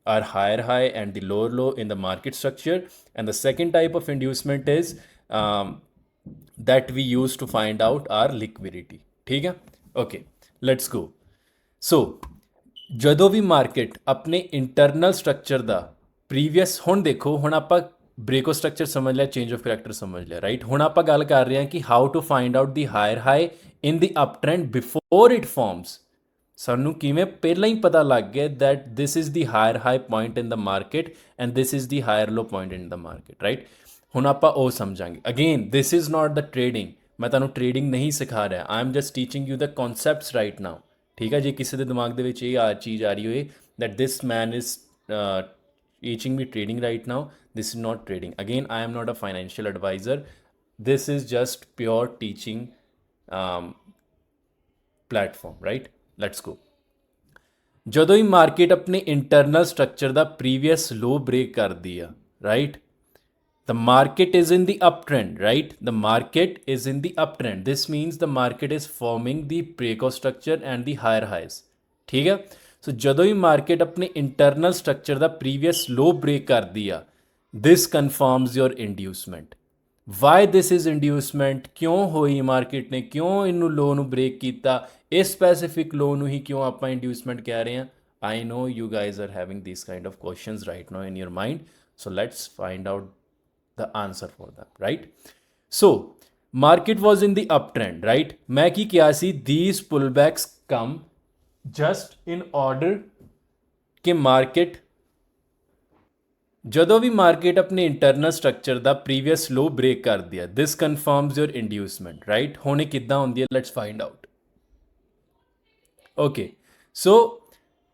our higher high and the lower low in the market structure, and the second type of inducement is that we use to find out our liquidity. ठीक है, okay. Let's go. So ਜਦੋਂ ਵੀ market ਆਪਣੇ internal structure ਦਾ previous, ਹੁਣ ਦੇਖੋ, ਹੁਣ ਆਪਾਂ ਬ੍ਰੇਕੋ ਸਟਰਕਚਰ ਸਮਝ ਲਿਆ, ਚੇਂਜ ਆਫ ਕਰੈਕਟਰ ਸਮਝ ਲਿਆ, ਰਾਈਟ? ਹੁਣ ਆਪਾਂ ਗੱਲ ਕਰ ਰਹੇ ਹਾਂ ਕਿ how to find out the higher high in the up trend before it forms. ਸਾਨੂੰ ਕਿਵੇਂ ਪਹਿਲਾਂ ਹੀ ਪਤਾ ਲੱਗ ਗਿਆ that this is the higher high point in the market and this is the higher low point in the market, right? ਹੁਣ ਆਪਾਂ ਉਹ ਸਮਝਾਂਗੇ। Again this is not the trading, ਮੈਂ ਤੁਹਾਨੂੰ ਟ੍ਰੇਡਿੰਗ ਨਹੀਂ ਸਿਖਾ ਰਿਹਾ, I am just teaching you the concepts right now, ਠੀਕ ਹੈ? ਜੇ ਕਿਸੇ ਦੇ ਦਿਮਾਗ ਦੇ ਵਿੱਚ ਇਹ ਚੀਜ਼ ਆ ਰਹੀ ਹੋਏ that this man is teaching me trading right now, this is not trading. Again I am not a financial advisor, this is just pure teaching platform, right? Let's go. ਜਦੋਂ ਹੀ ਮਾਰਕੀਟ ਆਪਣੇ ਇੰਟਰਨਲ ਸਟਰਕਚਰ ਦਾ previous low break ਕਰਦੀ ਆ, right? The market is in the uptrend, right? The market is in the uptrend. This means the market is forming the breakout structure and the higher highs. ठीक है? So ਜਦੋਂ ਹੀ market ਆਪਣੇ internal structure ਦਾ previous low break ਕਰਦੀ ਆ, this confirms your inducement. Why this is inducement? ਕਿਉਂ ਹੋਈ market ਨੇ, ਕਿਉਂ ਇਹਨੂੰ low ਨੂੰ break ਕੀਤਾ, ਇਸ specific low ਨੂੰ ਹੀ ਕਿਉਂ ਆਪਾਂ inducement ਕਹਿ ਰਹੇ ਹਾਂ? I know you guys are having these kind of questions right now in your mind. So let's find out the answer for that, right? So market was in the uptrend, right? मैं की क्या सी, these pullbacks come just in order कि market ਜਦੋਂ ਵੀ market ਆਪਣੇ internal structure ਦਾ previous low break ਕਰਦੀ ਹੈ, ਦਿਸ ਕਨਫਰਮਸ ਯੋਰ ਇੰਡਿਊਸਮੈਂਟ, ਰਾਈਟ? ਹੁਣ ਇਹ ਕਿੱਦਾਂ ਹੁੰਦੀ ਹੈ, ਲੈਟਸ ਫਾਈਂਡ ਆਊਟ। ਓਕੇ, ਸੋ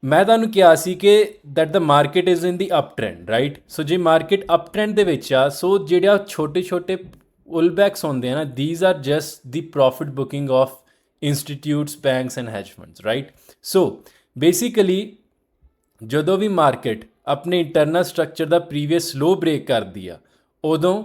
ਮੈਂ ਤੁਹਾਨੂੰ ਕਿਹਾ ਸੀ ਕਿ that the market is in the up trend, right? ਸੋ ਜੇ ਮਾਰਕੀਟ ਅਪ ਟ੍ਰੈਂਡ ਦੇ ਵਿੱਚ ਆ, ਸੋ ਜਿਹੜਾ ਛੋਟੇ ਛੋਟੇ ਪੁੱਲਬੈਕਸ ਹੁੰਦੇ ਆ ਨਾ, these are just the profit booking of institutes, banks and hedge funds, right? So basically ਜਦੋਂ ਵੀ ਮਾਰਕੀਟ ਆਪਣੇ ਇੰਟਰਨਲ ਸਟਰਕਚਰ ਦਾ ਪ੍ਰੀਵੀਅਸ ਲੋ ਬ੍ਰੇਕ ਕਰਦੀ ਆ, ਉਦੋਂ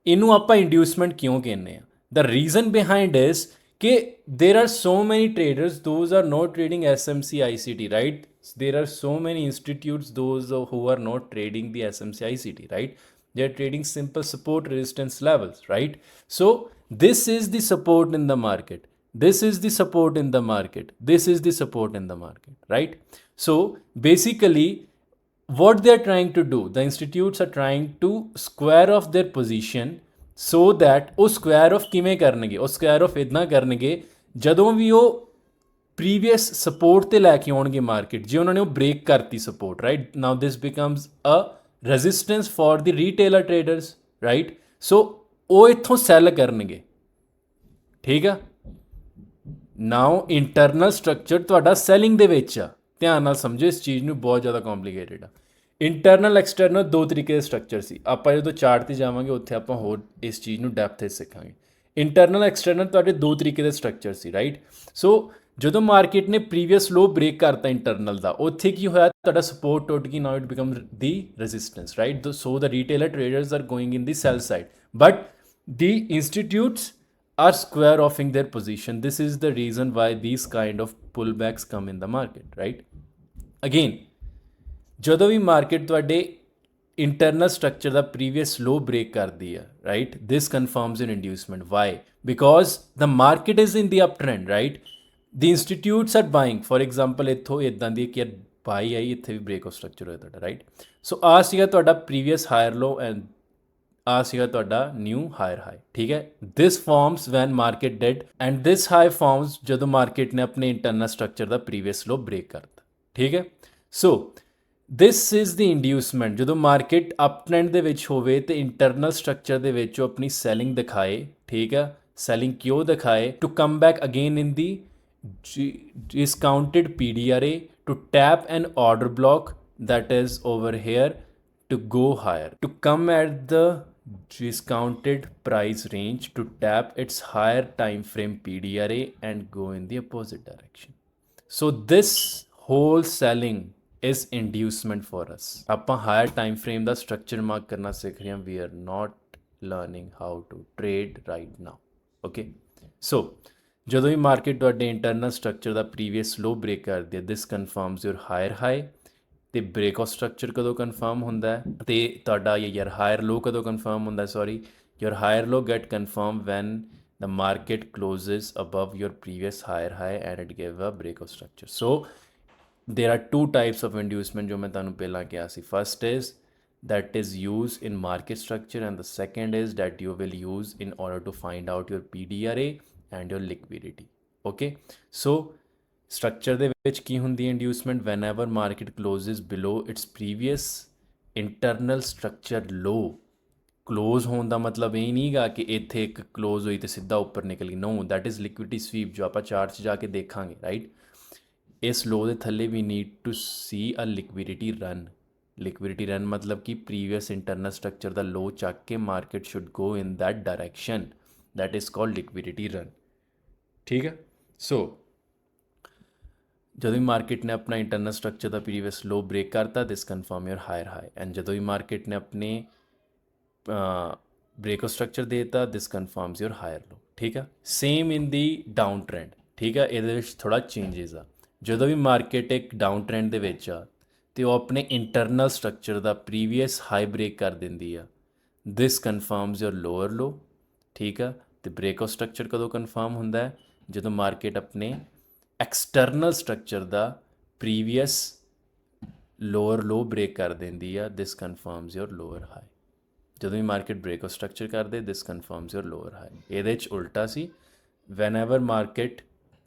ਇਹਨੂੰ ਆਪਾਂ ਇੰਡਿਊਸਮੈਂਟ ਕਿਉਂ ਕਹਿੰਦੇ ਆ? ਦ ਰੀਜ਼ਨ ਬਿਹਾਈਂਡ ਇਸ ਕਿ there are so many traders, those are not trading SMC ICT, right? There are so many institutes, those who are not trading the SMC ICT, right? They are trading simple support resistance levels, right? So this is the support in the market, this is the support in the market, this is the support in the market, right? So basically what they are trying to do, the institutes are trying to square off their position so that ਉਹ square of ਕਿਵੇਂ ਕਰਨਗੇ? ਉਹ square of ਇੱਦਾਂ ਕਰਨਗੇ ਜਦੋਂ ਵੀ ਉਹ previous support 'ਤੇ ਲੈ ਕੇ ਆਉਣਗੇ ਮਾਰਕੀਟ, ਜੇ ਉਹਨਾਂ ਨੇ ਉਹ ਬ੍ਰੇਕ ਕਰਤੀ support, right? Now this becomes a resistance for the retailer traders, right. So ਉਹ ਇੱਥੋਂ ਸੈੱਲ ਕਰਨਗੇ, ਠੀਕ ਆ। ਨਾਓ ਇੰਟਰਨਲ ਸਟਰਕਚਰ ਤੁਹਾਡਾ ਸੈਲਿੰਗ ਦੇ ਵਿੱਚ ਆ, ਧਿਆਨ ਨਾਲ ਸਮਝੋ ਇਸ ਚੀਜ਼ ਨੂੰ, ਬਹੁਤ ਜ਼ਿਆਦਾ ਕੰਪਲੀਕੇਟਡ ਆ। ਇੰਟਰਨਲ ਐਕਸਟਰਨਲ ਦੋ ਤਰੀਕੇ ਦੇ ਸਟਰਕਚਰ ਸੀ, ਆਪਾਂ ਜਦੋਂ ਚਾਰਟ ਤੇ ਜਾਵਾਂਗੇ ਉੱਥੇ ਆਪਾਂ ਹੋਰ ਇਸ ਚੀਜ਼ ਨੂੰ ਡੈਪਥ 'ਚ ਸਿੱਖਾਂਗੇ। ਇੰਟਰਨਲ ਐਕਸਟਰਨਲ ਤੁਹਾਡੇ ਦੋ ਤਰੀਕੇ ਦੇ ਸਟਰਕਚਰ ਸੀ, ਰਾਈਟ। ਸੋ ਜਦੋਂ ਮਾਰਕੀਟ ਨੇ ਪ੍ਰੀਵੀਅਸ ਲੋ ਬ੍ਰੇਕ ਕਰਤਾ ਇੰਟਰਨਲ ਦਾ, ਉੱਥੇ ਕੀ ਹੋਇਆ, ਤੁਹਾਡਾ ਸਪੋਰਟ ਟੁੱਟ ਗਈ, now it become the resistance, right. So the retailer traders are going in the sell side, but the institutes are square offing their position. This is the reason why these kind of pullbacks come in the market, right? Again, ਜਦੋਂ ਵੀ market ਤੁਹਾਡੇ internal structure ਦਾ previous low break ਕਰਦੀ ਆ, right, this confirms in inducement. Why? Because the market is in the up trend, right. The institutes are buying. For example ਇੱਥੋਂ ਇਦਾਂ ਦੀ ਕਿ ਬਾਈ ਆਈ, ਇੱਥੇ ਵੀ ਬ੍ਰੇਕ ਆਫ ਸਟਰਕਚਰ ਹੋਇਆ ਤੁਹਾਡਾ, ਰਾਈਟ। ਸੋ ਆ ਸੀਗਾ ਤੁਹਾਡਾ ਪ੍ਰੀਵੀਅਸ ਹਾਇਰ ਲੋ ਐਂਡ ਆ ਸੀਗਾ ਤੁਹਾਡਾ ਨਿਊ ਹਾਇਰ ਹਾਈ, ਠੀਕ ਹੈ। This forms when market dead and this high forms ਜਦੋਂ ਮਾਰਕੀਟ ਨੇ ਆਪਣੇ ਇੰਟਰਨਲ ਸਟਰਕਚਰ ਦਾ ਪ੍ਰੀਵੀਅਸ ਲੋ ਬ੍ਰੇਕ ਕਰਤਾ, ਠੀਕ ਹੈ। So this is the inducement. ਜਦੋਂ ਮਾਰਕੀਟ ਅਪ ਟ੍ਰੈਂਡ ਦੇ ਵਿੱਚ ਹੋਵੇ ਤੇ ਇੰਟਰਨਲ ਸਟਰਕਚਰ ਦੇ ਵਿੱਚ ਉਹ ਆਪਣੀ ਸੈਲਿੰਗ ਦਿਖਾਏ, ਠੀਕ ਹੈ। ਸੈਲਿੰਗ ਕਿਉਂ ਦਿਖਾਏ? To come back again in the discounted PDRA to tap an order block that is over here to go higher, to come at the discounted price range to tap its higher time frame PDRA and go in the opposite direction. So this whole selling is inducement for us. ਆਪਾਂ higher time frame ਦਾ structure mark ਕਰਨਾ ਸਿੱਖ ਰਹੇ ਹਾਂ। We are not learning how to trade right now. Okay, so ਜਦੋਂ ਵੀ market ਤੁਹਾਡੇ internal structure ਦਾ previous low break ਕਰਦੀ ਹੈ, ਦਿਸ ਕਨਫਰਮਸ ਯੂਰ ਹਾਇਰ ਹਾਈ। ਤੇ ਬ੍ਰੇਕ ਆਫ ਸਟਰਕਚਰ ਕਦੋਂ ਕਨਫਰਮ ਹੁੰਦਾ ਹੈ, ਤੇ ਤੁਹਾਡਾ ਯਾਰ ਹਾਇਰ ਲੋ ਕਦੋਂ ਕਨਫਰਮ ਹੁੰਦਾ, sorry, your higher low get confirm when the market closes above your previous higher high and it give a break of structure. So there are two types of inducement ਜੋ ਮੈਂ ਤੁਹਾਨੂੰ ਪਹਿਲਾਂ ਕਿਹਾ ਸੀ। First is that is used in market structure and the second is that you will use in order to find out your PDRA and your liquidity. Okay, so structure ਦੇ ਵਿੱਚ ਕੀ ਹੁੰਦੀ ਹੈ ਇੰਡਿਊਸਮੈਂਟ? whenever market closes below its previous internal structure low। Close ਹੋਣ ਦਾ ਮਤਲਬ ਇਹ ਨਹੀਂਗਾ ਕਿ ਇੱਥੇ ਇੱਕ ਕਲੋਜ਼ ਹੋਈ ਤੇ ਸਿੱਧਾ ਉੱਪਰ ਨਿਕਲ ਗਈ, ਨੋ, ਦੈਟ ਇਜ਼ ਲਿਕੁਇਡਿਟੀ ਸਵੀਪ ਜੋ ਆਪਾਂ ਚਾਰਟ 'ਚ ਜਾ ਕੇ ਦੇਖਾਂਗੇ, ਰਾਈਟ। ਇਸ ਲੋ ਦੇ ਥੱਲੇ ਵੀ need to see a liquidity run. Liquidity run ਮਤਲਬ ਕਿ ਪ੍ਰੀਵੀਅਸ ਇੰਟਰਨਲ ਸਟਰਕਚਰ ਦਾ ਲੋ ਚੱਕ ਕੇ market should go in that direction, that is called liquidity run, ਠੀਕ ਹੈ। ਸੋ ਜਦੋਂ ਵੀ ਮਾਰਕੀਟ ਨੇ ਆਪਣਾ ਇੰਟਰਨਲ ਸਟਰਕਚਰ ਦਾ ਪ੍ਰੀਵੀਅਸ ਲੋ ਬ੍ਰੇਕ ਕਰਤਾ, this confirm your higher high. And ਜਦੋਂ ਵੀ ਮਾਰਕੀਟ ਨੇ ਆਪਣੇ ਬ੍ਰੇਕ ਆਫ ਸਟਰਕਚਰ ਦੇਤਾ, ਦਿਸ ਕਨਫਰਮਸ ਯੂਰ ਹਾਇਰ ਲੋ, ਠੀਕ ਆ। Same in the down trend, ਠੀਕ ਆ। ਇਹਦੇ ਵਿੱਚ ਥੋੜ੍ਹਾ ਚੇਂਜਸ ਆ। ਜਦੋਂ ਵੀ ਮਾਰਕੀਟ ਇੱਕ ਡਾਊਨ ਟ੍ਰੈਂਡ ਦੇ ਵਿੱਚ ਆ ਤੇ ਉਹ ਆਪਣੇ ਇੰਟਰਨਲ ਸਟਰਕਚਰ ਦਾ ਪ੍ਰੀਵੀਅਸ ਹਾਈ ਬ੍ਰੇਕ ਕਰ ਦਿੰਦੀ ਆ, ਦਿਸ ਕਨਫਰਮਸ ਯੂਰ ਲੋਅਰ ਲੋ, ਠੀਕ ਆ। ਤੇ ਬ੍ਰੇਕ ਆਫ ਸਟਰਕਚਰ ਕਦੋਂ ਕਨਫਰਮ ਹੁੰਦਾ ਹੈ? ਜਦੋਂ ਮਾਰਕੀਟ ਆਪਣੇ ਐਕਸਟਰਨਲ ਸਟਰਕਚਰ ਦਾ ਪ੍ਰੀਵੀਅਸ ਲੋਅਰ ਲੋ ਬ੍ਰੇਕ ਕਰ ਦਿੰਦੀ ਆ, ਦਿਸ ਕਨਫਰਮਸ ਯੂਰ ਲੋਅਰ ਹਾਈ। ਜਦੋਂ ਵੀ ਮਾਰਕੀਟ ਬ੍ਰੇਕ ਆਫ ਸਟਰਕਚਰ ਕਰਦੇ, ਦਿਸ ਕਨਫਰਮਸ ਯੂਰ ਲੋਅਰ ਹਾਈ। ਇਹਦੇ 'ਚ ਉਲਟਾ ਸੀ, whenever market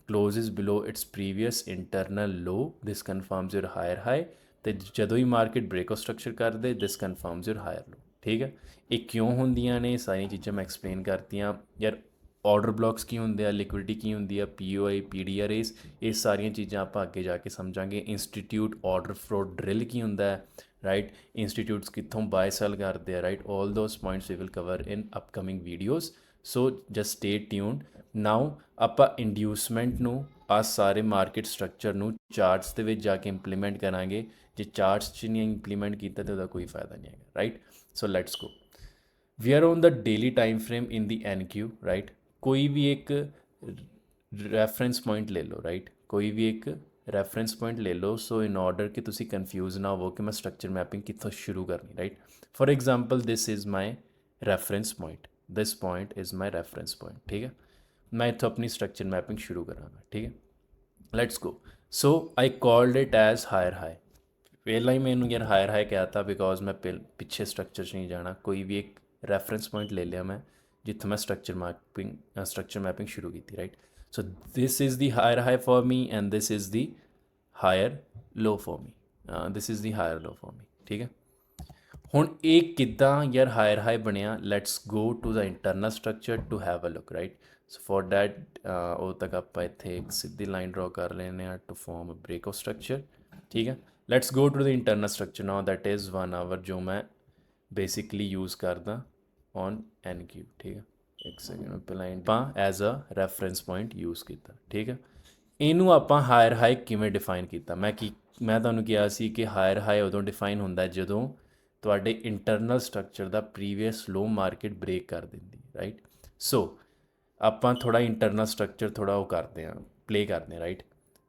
closes below its previous internal low, this confirms your higher high। ਤੇ ਜਦੋਂ ਹੀ ਮਾਰਕੀਟ ਬ੍ਰੇਕ ਆਫ ਸਟਰਕਚਰ ਕਰਦੇ, ਦਿਸ ਕਨਫਰਮਸ ਯੂਰ ਹਾਇਰ ਲੋ, ਠੀਕ ਹੈ। ਇਹ ਕਿਉਂ ਹੁੰਦੀਆਂ ਨੇ ਸਾਰੀਆਂ ਚੀਜ਼ਾਂ ਮੈਂ ਐਕਸਪਲੇਨ ਕਰਤੀਆਂ ਯਾਰ। ਆਰਡਰ ਬਲੌਕਸ ਕੀ ਹੁੰਦੇ ਆ, ਲਿਕੁਇਡਿਟੀ ਕੀ ਹੁੰਦੀ ਆ, POI PDRAs, ਇਹ ਸਾਰੀਆਂ ਚੀਜ਼ਾਂ ਆਪਾਂ ਅੱਗੇ ਜਾ ਕੇ ਸਮਝਾਂਗੇ। ਇੰਸਟੀਟਿਊਟ ਆਰਡਰ ਫਲੋ ਡਰਿਲ ਕੀ ਹੁੰਦਾ ਹੈ, ਰਾਈਟ। ਇੰਸਟੀਟਿਊਟਸ ਕਿੱਥੋਂ ਬਾਏ ਸੈਲ ਕਰਦੇ ਆ, right. All those points we will cover in upcoming videos, so just stay tuned. Now ਆਪਾਂ ਇੰਡਿਊਸਮੈਂਟ ਨੂੰ, ਆ ਸਾਰੇ ਮਾਰਕੀਟ ਸਟਰਕਚਰ ਨੂੰ ਚਾਰਟਸ ਦੇ ਵਿੱਚ ਜਾ ਕੇ ਇੰਪਲੀਮੈਂਟ ਕਰਾਂਗੇ। ਜੇ ਚਾਰਟਸ 'ਚ ਨਹੀਂ ਇੰਪਲੀਮੈਂਟ ਕੀਤਾ ਤਾਂ ਉਹਦਾ ਕੋਈ ਫਾਇਦਾ ਨਹੀਂ ਹੈਗਾ, right. So let's go. We are on the daily time frame in the NQ, right. ਕੋਈ ਵੀ ਇੱਕ ਰੈਫਰੈਂਸ ਪੁਆਇੰਟ ਲੈ ਲਓ, ਰਾਈਟ। ਕੋਈ ਵੀ ਇੱਕ ਰੈਫਰੈਂਸ ਪੁਆਇੰਟ ਲੈ ਲਓ, ਸੋ ਇਨ ਆਰਡਰ ਕਿ ਤੁਸੀਂ ਕਨਫਿਊਜ਼ ਨਾ ਹੋਵੋ ਕਿ ਮੈਂ ਸਟਰਕਚਰ ਮੈਪਿੰਗ ਕਿੱਥੋਂ ਸ਼ੁਰੂ ਕਰਨੀ, right. For example this is my reference point, this point is my reference point, ਠੀਕ ਹੈ। ਮੈਂ ਇੱਥੋਂ ਆਪਣੀ ਸਟਰਕਚਰ ਮੈਪਿੰਗ ਸ਼ੁਰੂ ਕਰਾਂਗਾ, ਠੀਕ ਹੈ। Let's go. So I called it as higher high. ਪਹਿਲਾਂ ਹੀ ਮੈਨੂੰ ਯਾਰ ਹਾਇਰ ਹਾਈ ਕਿਹਾ ਤਾ ਬਿਕੋਜ਼ ਮੈਂ ਪਿੱਛੇ ਸਟਰਕਚਰ 'ਚ ਨਹੀਂ ਜਾਣਾ। ਕੋਈ ਵੀ ਇੱਕ ਰੈਫਰੈਂਸ ਪੁਆਇੰਟ ਲੈ ਲਿਆ ਮੈਂ ਜਿੱਥੋਂ ਮੈਂ ਸਟਰਕਚਰ ਮੈਪਿੰਗ ਸ਼ੁਰੂ ਕੀਤੀ, right. So this is the higher high for me and this is the higher low for me, this is the higher low for me, ਠੀਕ ਹੈ। ਹੁਣ ਇਹ ਕਿੱਦਾਂ ਯਾਰ ਹਾਇਰ ਹਾਈ ਬਣਿਆ, let's go to the internal structure to have a look, right. So for that ਉਦੋਂ ਤੱਕ ਆਪਾਂ ਇੱਥੇ ਇੱਕ ਸਿੱਧੀ ਲਾਈਨ ਡਰਾ ਕਰ ਲੈਂਦੇ ਹਾਂ to form a break of structure, ਠੀਕ ਹੈ। Let's go to the internal structure now, that is 1 hour, ਜੋ ਮੈਂ ਬੇਸਿਕਲੀ ਯੂਜ਼ ਕਰਦਾ ਔਨ ਐਨ ਕਿਊ, ਠੀਕ ਹੈ। ਇੱਕ ਸੈਕਿੰਡ ਪਹਿਲਾਂ ਆਪਾਂ as a reference point use ਕੀਤਾ, ਠੀਕ ਹੈ। ਇਹਨੂੰ ਆਪਾਂ ਹਾਇਰ ਹਾਈ ਕਿਵੇਂ ਡਿਫਾਈਨ ਕੀਤਾ, ਮੈਂ ਤੁਹਾਨੂੰ ਕਿਹਾ ਸੀ ਕਿ ਹਾਇਰ ਹਾਈ ਉਦੋਂ ਡਿਫਾਈਨ ਹੁੰਦਾ ਜਦੋਂ ਤੁਹਾਡੇ ਇੰਟਰਨਲ ਸਟਰਕਚਰ ਦਾ ਪ੍ਰੀਵੀਅਸ ਲੋ ਮਾਰਕੀਟ ਬ੍ਰੇਕ ਕਰ ਦਿੰਦੀ, ਰਾਈਟ। ਸੋ ਆਪਾਂ ਥੋੜ੍ਹਾ ਇੰਟਰਨਲ ਸਟਰਕਚਰ ਥੋੜ੍ਹਾ ਉਹ ਕਰਦੇ ਹਾਂ, ਪਲੇ ਕਰਦੇ ਹਾਂ, ਰਾਈਟ।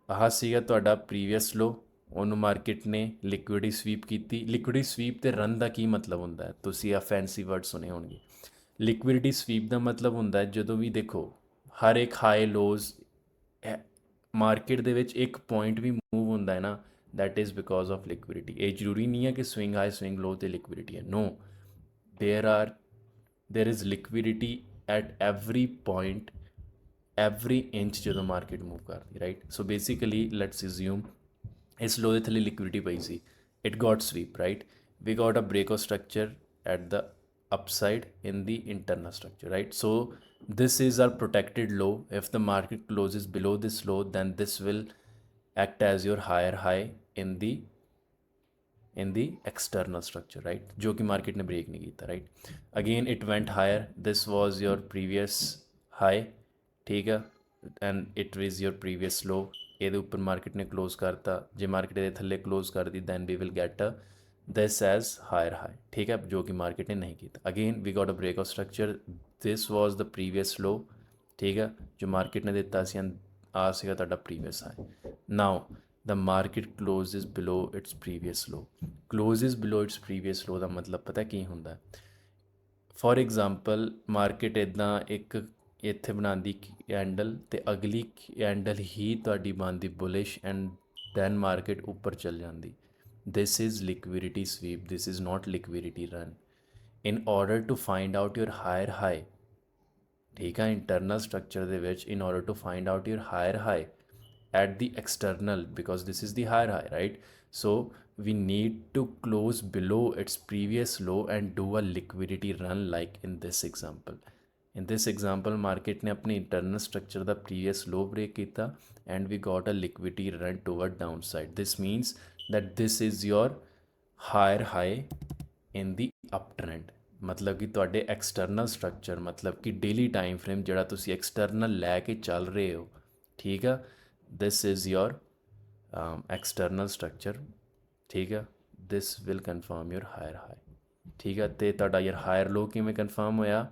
ਆਹ ਸੀਗਾ ਤੁਹਾਡਾ ਪ੍ਰੀਵੀਅਸ ਲੋ, ਉਹਨੂੰ ਮਾਰਕੀਟ ਨੇ ਲਿਕੁਇਡੀ ਸਵੀਪ ਕੀਤੀ। ਲਿਕੁਇਡੀ ਸਵੀਪ ਤੇ ਰਨ ਦਾ ਕੀ ਮਤਲਬ ਹੁੰਦਾ ਹੈ, ਤੁਸੀਂ ਆ ਫੈਂਸੀ ਵਰਡ ਸੁਣੇ ਹੋਣਗੇ। ਲਿਕੁਇਡਿਟੀ ਸਵੀਪ ਦਾ ਮਤਲਬ ਹੁੰਦਾ ਜਦੋਂ ਵੀ ਦੇਖੋ ਹਰ ਇੱਕ ਹਾਈ ਲੋਜ਼ ਮਾਰਕੀਟ ਦੇ ਵਿੱਚ ਇੱਕ ਪੁਆਇੰਟ ਵੀ ਮੂਵ ਹੁੰਦਾ ਹੈ ਨਾ, ਦੈਟ ਇਜ਼ ਬਿਕੋਜ਼ ਆਫ ਲਿਕੁਇਡਿਟੀ। ਇਹ ਜ਼ਰੂਰੀ ਨਹੀਂ ਹੈ ਕਿ ਸਵਿੰਗ ਹਾਈ ਸਵਿੰਗ ਲੋ ਤੇ ਲਿਕੁਇਡਿਟੀ ਹੈ, no, there is liquidity at every point, every inch ਜਦੋਂ ਮਾਰਕੀਟ ਮੂਵ ਕਰਦੀ, right. So basically let's assume ਇਸ ਲੋ ਦੇ ਥੱਲੇ ਲਿਕੁਇਡਿਟੀ ਪਈ ਸੀ, it got sweep, right. We got a break of structure at the upside in the internal structure, right? So this is our protected low. If the market closes below this low, then this will act as your higher high in the external structure, right? जो कि market ने break नहीं किया, right? Again it went higher, this was your previous high, ठीक है, and it is your previous low। ਇਹਦੇ ਉੱਪਰ market ਨੇ ਕਲੋਜ਼ ਕਰਤਾ, ਜੇ ਮਾਰਕੀਟ ਇਹਦੇ ਥੱਲੇ ਕਲੋਜ਼ ਕਰਦੀ then we will get a this as higher high, ठीक है, जो कि मार्केट ने नहीं किया। Again we got a break of structure, this was the previous low, ठीक है, जो मार्केट ने दिता सी आ सीगा तुहाडा previous high. Now the market closes below its previous low. Closes below its previous low का मतलब पता की हुंदा है? फॉर एग्जाम्पल मार्केट इदां एक इत्थे बनांदी कैंडल ते अगली कैंडल ही तुहाडी बनदी बुलिश एंड दैन मार्केट ऊपर चल जाती। This is liquidity sweep, this is not liquidity run। In order to find out your higher high, ठीक है, internal structure ਦੇ ਵਿੱਚ in order to find out your higher high at the external, because this is the higher high, right? So we need to close below its previous low and do a liquidity run like in this example। In this example market ने अपने internal structure ਦਾ previous low break ਕੀਤਾ and we got a liquidity run toward downside। This means that this is your higher high in the uptrend। मतलब कि ਤੁਹਾਡੇ external structure मतलब कि daily time frame ਜਿਹੜਾ ਤੁਸੀਂ ਐਕਸਟਰਨਲ ਲੈ ਕੇ ਚੱਲ ਰਹੇ ਹੋ, ਠੀਕ ਆ, this is your external structure, ਠੀਕ ਆ, this will confirm your higher high, ਠੀਕ ਆ। ਅਤੇ ਤੁਹਾਡਾ ਯਾਰ ਹਾਇਰ ਲੋ ਕਿਵੇਂ ਕਨਫਰਮ ਹੋਇਆ?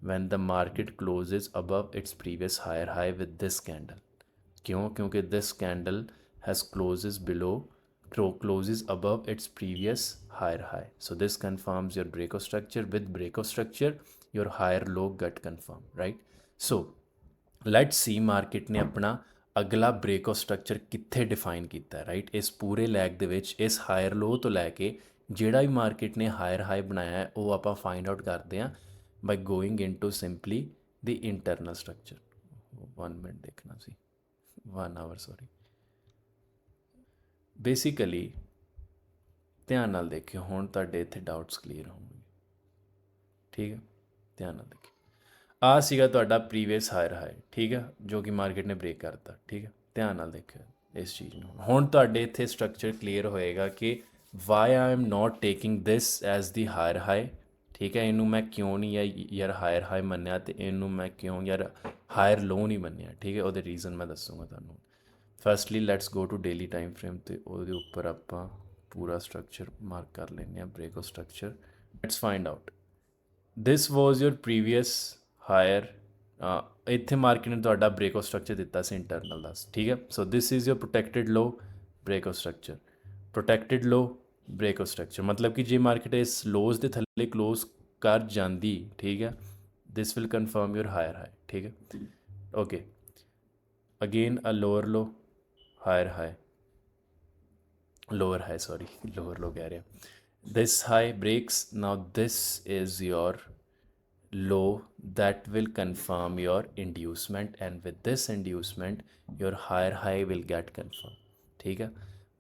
When the market closes above its previous higher high with this candle. ਕਿਉਂ? ਕਿਉਂਕਿ this candle has closes below, closes above its previous higher high। So this confirms your break of structure। With break of structure your higher low get confirmed, right? So let's see market ने अपना अगला break of structure कित्थे define ਕੀਤਾ है, right? इस पूरे lag ਦੇ ਵਿੱਚ ਇਸ higher low ਤੋਂ ਲੈ ਕੇ ਜਿਹੜਾ ਵੀ market ਨੇ higher high ਬਣਾਇਆ ਹੈ ਉਹ ਆਪਾਂ find out ਕਰਦੇ ਹਾਂ by going into simply the internal structure। 1 minute ਦੇਖਣਾ ਸੀ, 1 hour sorry। ਬੇਸਿਕਲੀ ਧਿਆਨ ਨਾਲ ਦੇਖਿਓ, ਹੁਣ ਤੁਹਾਡੇ ਇੱਥੇ ਡਾਊਟਸ ਕਲੀਅਰ ਹੋਣਗੇ, ਠੀਕ ਹੈ। ਧਿਆਨ ਨਾਲ ਦੇਖਿਓ, ਆਹ ਸੀਗਾ ਤੁਹਾਡਾ ਪ੍ਰੀਵੀਅਸ ਹਾਇਰ ਹਾਈ, ਠੀਕ ਹੈ, ਜੋ ਕਿ ਮਾਰਕੀਟ ਨੇ ਬ੍ਰੇਕ ਕਰਤਾ, ਠੀਕ ਹੈ। ਧਿਆਨ ਨਾਲ ਦੇਖਿਓ ਇਸ ਚੀਜ਼ ਨੂੰ। ਹੁਣ ਤੁਹਾਡੇ ਇੱਥੇ ਸਟਰਕਚਰ ਕਲੀਅਰ ਹੋਏਗਾ ਕਿ why I am not taking this as the higher high, ਠੀਕ ਹੈ। ਇਹਨੂੰ ਮੈਂ ਕਿਉਂ ਨਹੀਂ ਯਾਰ ਹਾਇਰ ਹਾਈ ਮੰਨਿਆ ਅਤੇ ਇਹਨੂੰ ਮੈਂ ਕਿਉਂ ਯਾਰ ਹਾਇਰ ਲੋ ਨਹੀਂ ਮੰਨਿਆ, ਠੀਕ ਹੈ। ਉਹਦੇ ਰੀਜ਼ਨ ਮੈਂ ਦੱਸੂਗਾ ਤੁਹਾਨੂੰ। Firstly let's go to daily time frame ਅਤੇ ਉਹਦੇ ਉੱਪਰ ਆਪਾਂ ਪੂਰਾ ਸਟਰਕਚਰ ਮਾਰਕ ਕਰ ਲੈਂਦੇ ਹਾਂ, break of structure. Let's find out this was your previous higher. ਇੱਥੇ ਮਾਰਕੀਟ ਨੇ ਤੁਹਾਡਾ ਬ੍ਰੇਕ ਆਫ ਸਟਰਕਚਰ ਦਿੱਤਾ ਸੀ ਇੰਟਰਨਲ ਦਾ, ਠੀਕ ਹੈ। So this is your protected low, break of structure, protected low, break of structure. ਮਤਲਬ ਕਿ ਜੇ ਮਾਰਕੀਟ ਇਸ ਲੋਜ਼ ਦੇ ਥੱਲੇ ਕਲੋਜ਼ ਕਰ ਜਾਂਦੀ, ਠੀਕ ਹੈ, this will confirm your higher high, ਠੀਕ ਹੈ। Okay, again a lower low, higher high, lower high sorry, lower low keh raha, this high breaks, now this is your low that will confirm your inducement and with this inducement your higher high will get confirmed, ठीक है।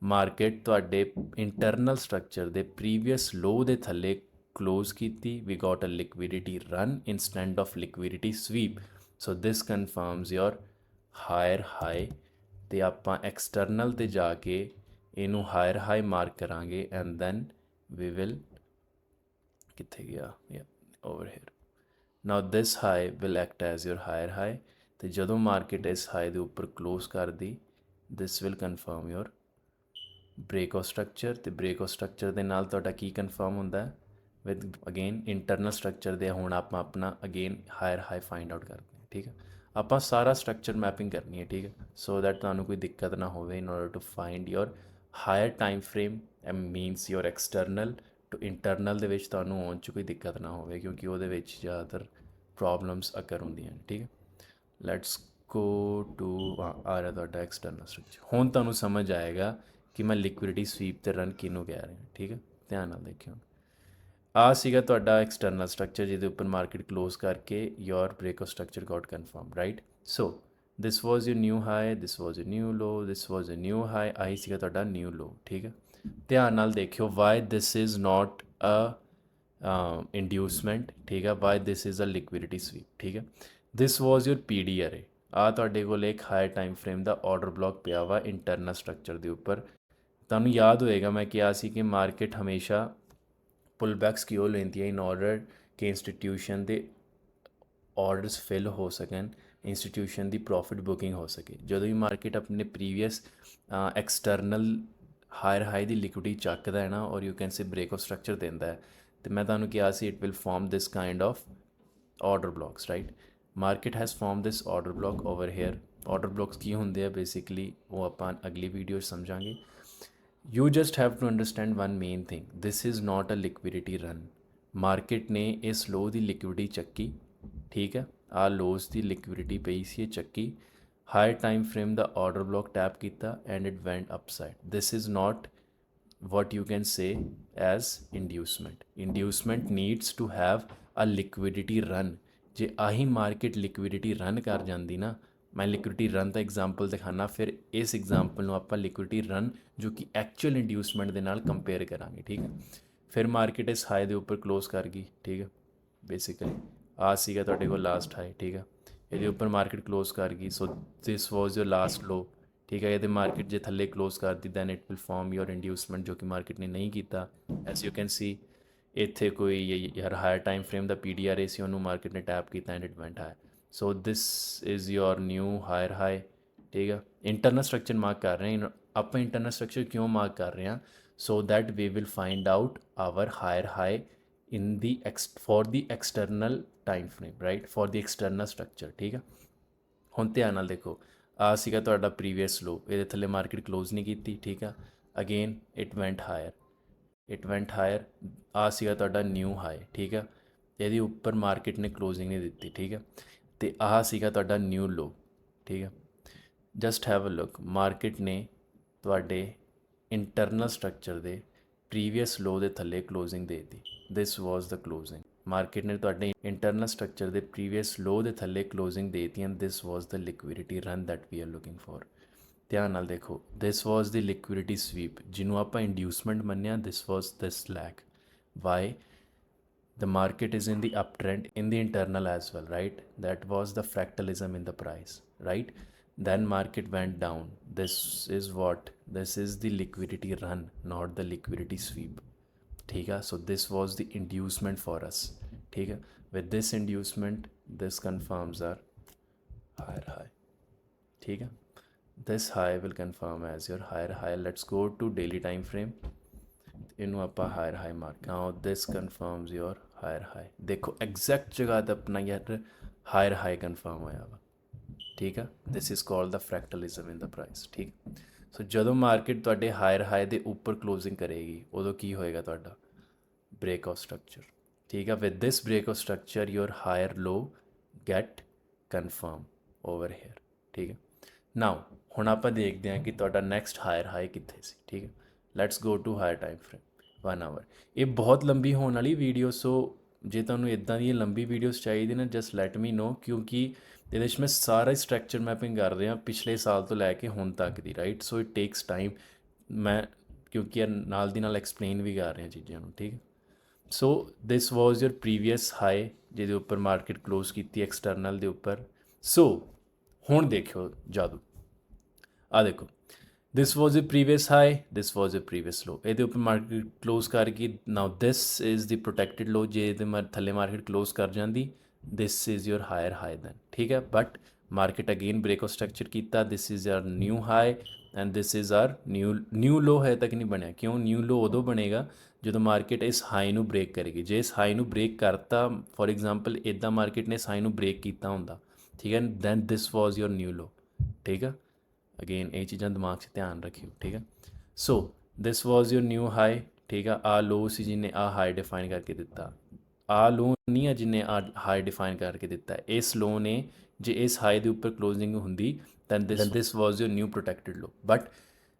Market ਤੁਹਾਡੇ internal structure ਦੇ previous low ਦੇ ਥੱਲੇ close ਕੀਤੀ, we got a liquidity run instant of liquidity sweep, so this confirms your higher high. ਤੇ ਆਪਾਂ external ਤੇ ਜਾ ਕੇ ਇਹਨੂੰ ਹਾਇਰ ਹਾਈ ਮਾਰਕ ਕਰਾਂਗੇ ਐਂਡ ਦੈਨ ਵੀ ਵਿਲ, ਕਿੱਥੇ ਗਿਆ, over here. Now this high will act as your higher high, ਤੇ ਜਦੋਂ ਮਾਰਕੀਟ ਇਸ ਹਾਈ ਦੇ ਉੱਪਰ ਕਲੋਜ਼ ਕਰਦੀ, this will confirm your break of structure. ਤੇ ਬ੍ਰੇਕ ਆਫ ਸਟਰਕਚਰ ਦੇ ਨਾਲ ਤੁਹਾਡਾ ਕੀ ਕਨਫਰਮ ਹੁੰਦਾ ਹੈ, ਵਿਦ ਅਗੇਨ ਇੰਟਰਨਲ ਸਟਰਕਚਰ ਦੇ ਹੁਣ ਆਪਾਂ ਆਪਣਾ again higher high find out ਕਰਦੇ ਹਾਂ। ਠੀਕ ਹੈ, ਆਪਾਂ ਸਾਰਾ ਸਟਰਕਚਰ ਮੈਪਿੰਗ ਕਰਨੀ ਹੈ। ਠੀਕ ਹੈ, ਸੋ ਦੈਟ ਤੁਹਾਨੂੰ ਕੋਈ ਦਿੱਕਤ ਨਾ ਹੋਵੇ in order to find your higher time frame, means your external to internal ਦੇ ਵਿੱਚ ਤੁਹਾਨੂੰ ਆਉਣ 'ਚ ਕੋਈ ਦਿੱਕਤ ਨਾ ਹੋਵੇ, ਕਿਉਂਕਿ ਉਹਦੇ ਵਿੱਚ ਜ਼ਿਆਦਾਤਰ ਪ੍ਰੋਬਲਮਸ ਅਕਰ ਹੁੰਦੀਆਂ ਨੇ। ਠੀਕ ਹੈ, ਲੈਟਸ ਗੋ ਟੂ ਆ ਰਿਹਾ ਤੁਹਾਡਾ ਐਕਸਟਰਨਲ ਸਟਰਕਚਰ। ਹੁਣ ਤੁਹਾਨੂੰ ਸਮਝ ਆਏਗਾ ਕਿ ਮੈਂ ਲਿਕੁਇਡਿਟੀ ਸਵੀਪ ਤੇ ਰਨ ਕਿਹਨੂੰ ਕਹਿ ਰਿਹਾ। ਠੀਕ ਹੈ, ਧਿਆਨ ਨਾਲ ਦੇਖਿਓ। ਆ ਸੀਗਾ ਤੁਹਾਡਾ ਐਕਸਟਰਨਲ ਸਟਰਕਚਰ ਜਿਹਦੇ ਉੱਪਰ ਮਾਰਕੀਟ ਕਲੋਜ਼ ਕਰਕੇ your break of structure got confirm, right. So this was your new high, this was your new low, this was your new high, ਆਹੀ ਸੀਗਾ ਤੁਹਾਡਾ ਨਿਊ ਲੋ। ਠੀਕ ਹੈ, ਧਿਆਨ ਨਾਲ ਦੇਖਿਓ Y this is not a inducement. ਠੀਕ ਹੈ, why this is a liquidity sweep. ਠੀਕ ਹੈ, this was your P D ਅਰੇ। ਆ ਤੁਹਾਡੇ ਕੋਲ ਇੱਕ ਹਾਈ ਟਾਈਮ ਫਰੇਮ ਦਾ ਆਰਡਰ ਬਲੌਕ ਪਿਆ ਵਾ ਇੰਟਰਨਲ ਸਟਰਕਚਰ ਦੇ ਉੱਪਰ। ਤੁਹਾਨੂੰ ਯਾਦ ਹੋਏਗਾ ਮੈਂ ਕਿਹਾ ਸੀ ਕਿ ਮਾਰਕੀਟ ਹਮੇਸ਼ਾ ਪੁੱਲ ਬੈਕਸ ਕਿਉਂ ਲੈਂਦੀ ਹੈ, ਇਨ ਆਰਡਰ ਕਿ ਇੰਸਟੀਟਿਊਸ਼ਨ ਦੇ ਆਰਡਰਸ ਫਿਲ ਹੋ ਸਕਣ, ਇੰਸਟੀਟਿਊਸ਼ਨ ਦੀ ਪ੍ਰੋਫਿਟ ਬੁਕਿੰਗ ਹੋ ਸਕੇ। ਜਦੋਂ ਵੀ ਮਾਰਕੀਟ ਆਪਣੇ ਪ੍ਰੀਵੀਅਸ ਐਕਸਟਰਨਲ ਹਾਇਰ ਹਾਈ ਦੀ ਲਿਕੁਇਡਿਟੀ ਚੱਕਦਾ ਹੈ ਨਾ, or you can say break of structure ਦਿੰਦਾ ਹੈ, ਤੇ ਮੈਂ ਤੁਹਾਨੂੰ ਕਿਹਾ ਸੀ it will form this kind of order blocks, right. Market has form this order block over here. Order blocks ਕੀ ਹੁੰਦੇ ਆ ਬੇਸਿਕਲੀ, ਉਹ ਆਪਾਂ ਅਗਲੀ ਵੀਡੀਓ 'ਚ ਸਮਝਾਂਗੇ। You just have to understand one main thing. This is not a liquidity run. Market ਨੇ ਇਸ low ਦੀ ਲਿਕੁਇਡਿਟੀ ਚੱਕੀ, ਠੀਕ ਹੈ, ਆ ਲੋਸ ਦੀ ਲਿਕੁਇਡਿਟੀ ਪਈ ਸੀ ਇਹ ਚੱਕੀ, ਹਾਇਰ ਟਾਈਮ ਫਰੇਮ ਦਾ ਆਰਡਰ ਬਲੌਕ ਟੈਪ ਕੀਤਾ and it ਵੈਂਟ upside. This is not what you can say as inducement. Inducement needs to have a liquidity run. ਜੇ ਆਹੀ ਮਾਰਕੀਟ ਲਿਕੁਇਡਿਟੀ ਰਨ ਕਰ ਜਾਂਦੀ ਨਾ, ਮੈਂ ਲਿਕੁਇਡਿਟੀ ਰਨ ਦਾ ਐਗਜ਼ਾਮਪਲ ਦਿਖਾਣਾ, ਫਿਰ ਇਸ ਐਗਜ਼ਾਮਪਲ ਨੂੰ ਆਪਾਂ ਲਿਕੁਇਡਿਟੀ ਰਨ ਜੋ ਕਿ ਐਕਚੁਅਲ ਇੰਡਿਊਸਮੈਂਟ ਦੇ ਨਾਲ ਕੰਪੇਅਰ ਕਰਾਂਗੇ। ਠੀਕ ਹੈ, ਫਿਰ ਮਾਰਕੀਟ ਇਸ ਹਾਈ ਦੇ ਉੱਪਰ ਕਲੋਜ਼ ਕਰ ਗਈ। ਠੀਕ ਹੈ, ਬੇਸਿਕਲੀ ਆ ਸੀਗਾ ਤੁਹਾਡੇ ਕੋਲ ਲਾਸਟ ਹਾਈ। ਠੀਕ ਹੈ, ਇਹਦੇ ਉੱਪਰ ਮਾਰਕੀਟ ਕਲੋਜ਼ ਕਰ ਗਈ, ਸੋ ਦਿਸ ਵਾਜ਼ ਯੋਰ ਲਾਸਟ ਲੋ। ਠੀਕ ਹੈ, ਇਹਦੇ ਮਾਰਕੀਟ ਜੇ ਥੱਲੇ ਕਲੋਜ਼ ਕਰਦੀ ਦੈਨ ਇਟ ਵਿਲ ਫਾਰਮ ਯੋਰ ਇੰਡਿਊਸਮੈਂਟ, ਜੋ ਕਿ ਮਾਰਕੀਟ ਨੇ ਨਹੀਂ ਕੀਤਾ। ਐਸ ਯੂ ਕੈਨ ਸੀ ਇੱਥੇ ਕੋਈ ਯਾਰ ਹਾਇਰ ਟਾਈਮ ਫਰੇਮ ਦਾ P D R A C, ਉਹਨੂੰ ਮਾਰਕੀਟ ਨੇ ਟੈਪ ਕੀਤਾ and it went high. So this is your new higher high. ਠੀਕ ਹੈ, ਇੰਟਰਨਲ ਸਟਰਕਚਰ ਮਾਰਕ ਕਰ ਰਹੇ ਹਾਂ ਆਪਾਂ। ਇੰਟਰਨਲ ਸਟਰਕਚਰ ਕਿਉਂ ਮਾਰਕ ਕਰ ਰਹੇ ਹਾਂ, so that we will find out our higher high in the for the external time frame, right, for the external structure. ਠੀਕ ਹੈ, ਹੁਣ ਧਿਆਨ ਨਾਲ ਦੇਖੋ, ਆ ਸੀਗਾ ਤੁਹਾਡਾ ਪ੍ਰੀਵੀਅਸ ਲੋ, ਇਹਦੇ ਥੱਲੇ ਮਾਰਕੀਟ ਕਲੋਜ਼ ਨਹੀਂ ਕੀਤੀ। ਠੀਕ ਆ, again it went higher, it went higher. ਆ ਸੀਗਾ ਤੁਹਾਡਾ ਨਿਊ ਹਾਈ। ਠੀਕ ਆ, ਇਹਦੇ ਉੱਪਰ ਮਾਰਕੀਟ ਨੇ ਕਲੋਜ਼ਿੰਗ ਨਹੀਂ ਦਿੱਤੀ। ਠੀਕ ਆ, ਤੇ ਆਹ ਸੀਗਾ ਤੁਹਾਡਾ ਨਿਊ ਲੋ। ਠੀਕ ਆ, just have a look, market ਨੇ ਤੁਹਾਡੇ ਇੰਟਰਨਲ ਸਟਰਕਚਰ ਦੇ ਪ੍ਰੀਵੀਅਸ ਲੋ ਦੇ ਥੱਲੇ ਕਲੋਜ਼ਿੰਗ ਦੇ ਦਿੱਤੀ। ਦਿਸ ਵਾਜ਼ ਦਾ ਕਲੋਜ਼ਿੰਗ। ਮਾਰਕੀਟ ਨੇ ਤੁਹਾਡੇ ਇੰਟਰਨਲ ਸਟਰਕਚਰ ਦੇ ਪ੍ਰੀਵੀਅਸ ਲੋ ਦੇ ਥੱਲੇ ਕਲੋਜ਼ਿੰਗ ਦੇ ਦਿੱਤੀ and this was the liquidity run that we are looking for. ਧਿਆਨ ਨਾਲ ਦੇਖੋ, ਦਿਸ ਵਾਜ਼ ਦੀ ਲਿਕੁਇਡਿਟੀ ਸਵੀਪ ਜਿਹਨੂੰ ਆਪਾਂ ਇੰਡਿਊਸਮੈਂਟ ਮੰਨਿਆ। This was this leg. Why? the market is in the uptrend in the internal as well, right? That was the fractalism in the price, right? Then market went down. This is what, this is the liquidity run, not the liquidity sweep. ठीक है, so this was the inducement for us. ठीक है, with this inducement this confirms our higher high. ठीक है, this high will confirm as your higher high. Let's go to daily time frame. ਇਹਨੂੰ ਆਪਾਂ hire high mark. Now this confirms your higher high. ਦੇਖੋ exact ਜਗ੍ਹਾ 'ਤੇ ਆਪਣਾ ਯਾਰ higher high confirm ਹੋਇਆ ਵਾ। ਠੀਕ ਆ, this is called the fractalism in the price. ਠੀਕ, ਸੋ ਜਦੋਂ ਮਾਰਕੀਟ ਤੁਹਾਡੇ ਹਾਇਰ ਹਾਈ ਦੇ ਉੱਪਰ ਕਲੋਜ਼ਿੰਗ ਕਰੇਗੀ, ਉਦੋਂ ਕੀ ਹੋਏਗਾ ਤੁਹਾਡਾ ਬ੍ਰੇਕ ਆਫ ਸਟਰਕਚਰ। ਠੀਕ ਆ, with this break of structure your higher low get confirm over here. ਠੀਕ ਹੈ, ਨਾਓ ਹੁਣ ਆਪਾਂ ਦੇਖਦੇ ਹਾਂ ਕਿ ਤੁਹਾਡਾ ਨੈਕਸਟ ਹਾਇਰ ਹਾਈ ਕਿੱਥੇ ਸੀ। ਠੀਕ ਹੈ, let's go to higher time frame 1 hour. ਇਹ ਬਹੁਤ ਲੰਬੀ ਹੋਣ ਵਾਲੀ ਵੀਡੀਓ, ਸੋ ਜੇ ਤੁਹਾਨੂੰ ਇੱਦਾਂ ਦੀਆਂ ਲੰਬੀ ਵੀਡੀਓਜ਼ ਚਾਹੀਦੀ ਨਾ, ਜਸਟ ਲੈਟ ਮੀ ਨੋ, ਕਿਉਂਕਿ ਇਹਦੇ ਵਿੱਚ ਮੈਂ ਸਾਰਾ ਸਟਰਕਚਰ ਮੈਪਿੰਗ ਕਰ ਰਿਹਾ ਪਿਛਲੇ ਸਾਲ ਤੋਂ ਲੈ ਕੇ ਹੁਣ ਤੱਕ ਦੀ, right. So it takes time. मैं क्योंकि यार नाल दी नाल एक्सप्लेन भी कर रहे हैं चीज़ों ਨੂੰ, ठीक है। So this was your previous high ਜਿਹਦੇ ਉੱਪਰ ਮਾਰਕੀਟ ਕਲੋਜ਼ ਕੀਤੀ ਐਕਸਟਰਨਲ ਦੇ ਉੱਪਰ। ਸੋ ਹੁਣ ਦੇਖਿਓ ਜਾਦੂ, ਆ ਦੇਖੋ this was a previous high, this was a previous low, ਇਹਦੇ ਉੱਪਰ ਮਾਰਕੀਟ ਕਲੋਜ਼ ਕਰ ਗਈ। ਨਾਓ this is the protected low, ਜੇ ਇਹਦੇ ਥੱਲੇ ਮਾਰਕੀਟ ਕਲੋਜ਼ ਕਰ ਜਾਂਦੀ this is your higher high then, ਠੀਕ ਹੈ। But market again break of structure ਕੀਤਾ, this is our new high and this is our new low। ਹੈ ਤੱਕ ਨਹੀਂ ਬਣਿਆ, ਕਿਉਂ? ਨਿਊ ਲੋ ਉਦੋਂ ਬਣੇਗਾ ਜਦੋਂ ਮਾਰਕੀਟ ਇਸ ਹਾਈ ਨੂੰ ਬ੍ਰੇਕ ਕਰੇਗੀ। ਜੇ ਇਸ ਹਾਈ ਨੂੰ ਬ੍ਰੇਕ ਕਰਤਾ, ਫੋਰ ਐਗਜ਼ਾਮਪਲ ਇੱਦਾਂ ਮਾਰਕੀਟ ਨੇ ਇਸ ਹਾਈ ਨੂੰ ਬ੍ਰੇਕ ਕੀਤਾ ਹੁੰਦਾ, ਠੀਕ ਹੈ, then this was your new low, ਠੀਕ ਆ। ਅਗੇਨ ਇਹ ਚੀਜ਼ਾਂ ਦਿਮਾਗ 'ਚ ਧਿਆਨ ਰੱਖਿਓ, ਠੀਕ ਹੈ। So this was your new high, ਠੀਕ ਆ। ਆ ਲੋ ਸੀ ਜਿਹਨੇ ਆ ਹਾਈ ਡਿਫਾਈਨ ਕਰਕੇ ਦਿੱਤਾ, ਆ ਲੋ ਨਹੀਂ ਆ ਜਿਹਨੇ ਆ ਹਾਈ ਡਿਫਾਈਨ ਕਰਕੇ ਦਿੱਤਾ। ਇਸ ਲੋ ਨੇ ਜੇ ਇਸ ਹਾਈ ਦੇ ਉੱਪਰ ਕਲੋਜ਼ਿੰਗ ਹੁੰਦੀ then this was your new protected low, but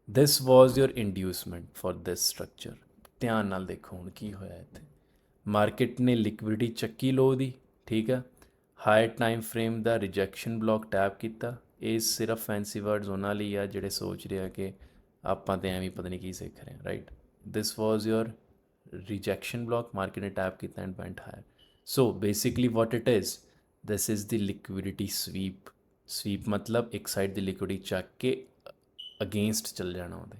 this was your inducement for this structure. ਧਿਆਨ ਨਾਲ ਦੇਖੋ ਹੁਣ ਕੀ ਹੋਇਆ ਇੱਥੇ। ਮਾਰਕੀਟ ਨੇ ਲਿਕਵਿਡਿਟੀ ਚੱਕੀ ਲੋ ਦੀ, ਠੀਕ ਆ। ਹਾਈ ਟਾਈਮ ਫਰੇਮ ਦਾ ਰਿਜੈਕਸ਼ਨ ਬਲੌਕ ਟੈਪ ਕੀਤਾ। ਇਹ ਸਿਰਫ ਫੈਂਸੀ ਵਰਡਸ ਉਹਨਾਂ ਲਈ ਆ ਜਿਹੜੇ ਸੋਚ ਰਹੇ ਆ ਕਿ ਆਪਾਂ ਤਾਂ ਐਵੇਂ ਪਤਾ ਨਹੀਂ ਕੀ ਸਿੱਖ ਰਹੇ ਹਾਂ, right. This was your rejection block, market ਨੇ ਟੈਪ ਕੀਤਾ and went higher. So basically what it is, this is the liquidity sweep. Sweep ਮਤਲਬ ਇੱਕ ਸਾਈਡ ਦੀ ਲਿਕਵਿਡਿਟੀ ਚੱਕ ਕੇ ਅਗੇਂਸਟ ਚੱਲ ਜਾਣਾ ਉਹਦੇ।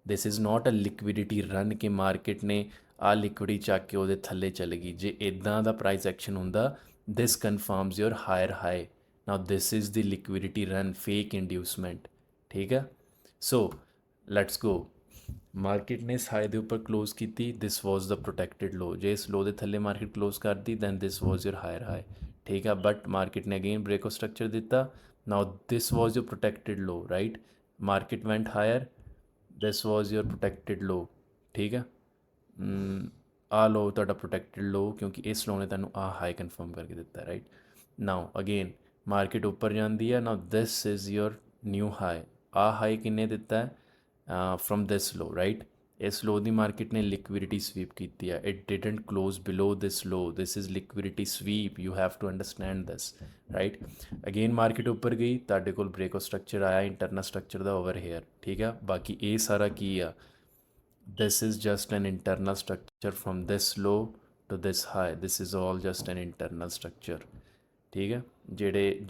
This is not a liquidity run ਕਿ ਮਾਰਕੀਟ ਨੇ ਆ ਲਿਕਵਿਡਿਟੀ ਚੱਕ ਕੇ ਉਹਦੇ ਥੱਲੇ ਚਲੇ ਗਈ। ਜੇ ਇੱਦਾਂ ਦਾ ਪ੍ਰਾਈਸ ਐਕਸ਼ਨ ਹੁੰਦਾ, this confirms your higher high. Now this is the liquidity run, fake inducement, ਠੀਕ ਹੈ। ਸੋ ਲੈਟਸ ਗੋ। ਮਾਰਕੀਟ ਨੇ ਇਸ ਹਾਈ ਦੇ ਉੱਪਰ ਕਲੋਜ਼ ਕੀਤੀ, ਦਿਸ ਵਾਜ਼ ਦਾ ਪ੍ਰੋਟੈਕਟਡ ਲੋ। ਜੇ ਇਸ ਲੋ ਦੇ ਥੱਲੇ ਮਾਰਕੀਟ ਕਲੋਜ਼ ਕਰਦੀ then this was your higher high, ਠੀਕ ਆ। ਬਟ ਮਾਰਕੀਟ ਨੇ ਅਗੇਨ ਬ੍ਰੇਕ ਆਫ ਸਟਰਕਚਰ ਦਿੱਤਾ। ਨਾਓ ਦਿਸ was your protected low, right. Market ਵੈਂਟ hire, this was your protected low, ਠੀਕ ਹੈ। ਆ ਲੋ ਤੁਹਾਡਾ ਪ੍ਰੋਟੈਕਟਡ ਲੋ ਕਿਉਂਕਿ ਇਸ ਲੋ ਨੇ ਤੁਹਾਨੂੰ ਆ ਹਾਈ ਕਨਫਰਮ ਕਰਕੇ ਦਿੱਤਾ, ਰਾਈਟ। ਨਾਓ ਅਗੇਨ ਮਾਰਕੀਟ ਉੱਪਰ ਜਾਂਦੀ ਹੈ। Now this is your new high. ਆ ਹਾਈ ਕਿੰਨੇ ਦਿੱਤਾ ਹੈ? From this low, right. ਇਸ ਲੋ ਦੀ ਮਾਰਕੀਟ ਨੇ ਲਿਕਵਿਡਿਟੀ ਸਵੀਪ ਕੀਤੀ ਹੈ। It didn't close below this low, this is liquidity sweep, you have to understand this, right. Again market ਉੱਪਰ ਗਈ, ਤੁਹਾਡੇ ਕੋਲ ਬ੍ਰੇਕ ਆਫ ਸਟਰਕਚਰ ਆਇਆ ਇੰਟਰਨਲ ਸਟਰਕਚਰ ਦਾ ਓਵਰ ਹੇਅਰ, ਠੀਕ ਆ। ਬਾਕੀ ਇਹ ਸਾਰਾ ਕੀ ਆ, this is just an internal structure from this low to this high, this is all just an internal structure, ਠੀਕ ਹੈ। ਜਿਹੜੇ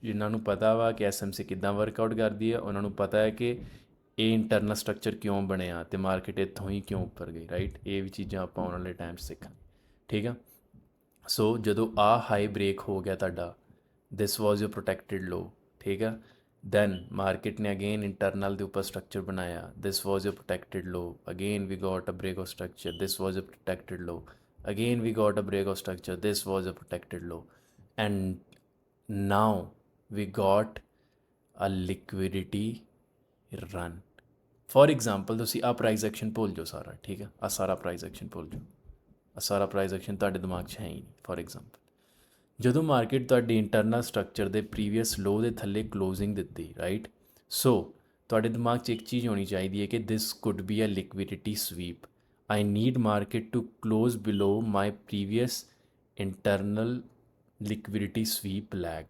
ਜਿਨ੍ਹਾਂ ਨੂੰ ਪਤਾ ਵਾ ਕਿ ਐਸਐਮਸੀ ਕਿੱਦਾਂ ਵਰਕਆਊਟ ਕਰਦੀ ਹੈ, ਉਹਨਾਂ ਨੂੰ ਪਤਾ ਹੈ ਕਿ ਇਹ ਇੰਟਰਨਲ ਸਟਰਕਚਰ ਕਿਉਂ ਬਣਿਆ ਅਤੇ ਮਾਰਕੀਟ ਇੱਥੋਂ ਹੀ ਕਿਉਂ ਉੱਪਰ ਗਈ, ਰਾਈਟ। ਇਹ ਵੀ ਚੀਜ਼ਾਂ ਆਪਾਂ ਆਉਣ ਵਾਲੇ ਟਾਈਮ 'ਚ ਸਿੱਖਾਂਗੇ, ਠੀਕ ਆ। ਸੋ ਜਦੋਂ ਆ ਹਾਈ ਬ੍ਰੇਕ ਹੋ ਗਿਆ ਤੁਹਾਡਾ, ਦਿਸ ਵਾਜ਼ ਯੋਰ ਪ੍ਰੋਟੈਕਟਡ ਲੋ, ਠੀਕ ਆ। ਦੈਨ ਮਾਰਕੀਟ ਨੇ ਅਗੇਨ ਇੰਟਰਨਲ ਦੇ ਉੱਪਰ ਸਟਰਕਚਰ ਬਣਾਇਆ, this was your protected low. Again we got a break of structure, this was your protected low. Again we got a break of structure, this was your protected low. And now we got a liquidity run। For example ਤੁਸੀਂ ਆ price action ਭੁੱਲ ਜਾਓ ਸਾਰਾ, ਠੀਕ ਹੈ। ਆ ਸਾਰਾ price action ਭੁੱਲ ਜਾਓ, ਆ ਸਾਰਾ ਪ੍ਰਾਈਸ ਐਕਸ਼ਨ ਤੁਹਾਡੇ ਦਿਮਾਗ 'ਚ ਹੈ ਹੀ ਨਹੀਂ। ਫੋਰ ਐਗਜ਼ਾਮਪਲ ਜਦੋਂ ਮਾਰਕੀਟ ਤੁਹਾਡੀ ਇੰਟਰਨਲ ਸਟਰਕਚਰ ਦੇ ਪ੍ਰੀਵੀਅਸ ਲੋ ਦੇ ਥੱਲੇ ਕਲੋਜ਼ਿੰਗ ਦਿੱਤੀ, ਰਾਈਟ। ਸੋ ਤੁਹਾਡੇ ਦਿਮਾਗ 'ਚ ਇੱਕ ਚੀਜ਼ ਹੋਣੀ ਚਾਹੀਦੀ ਹੈ ਕਿ this could be a liquidity sweep. I need market to close below my previous internal liquidity sweep leg,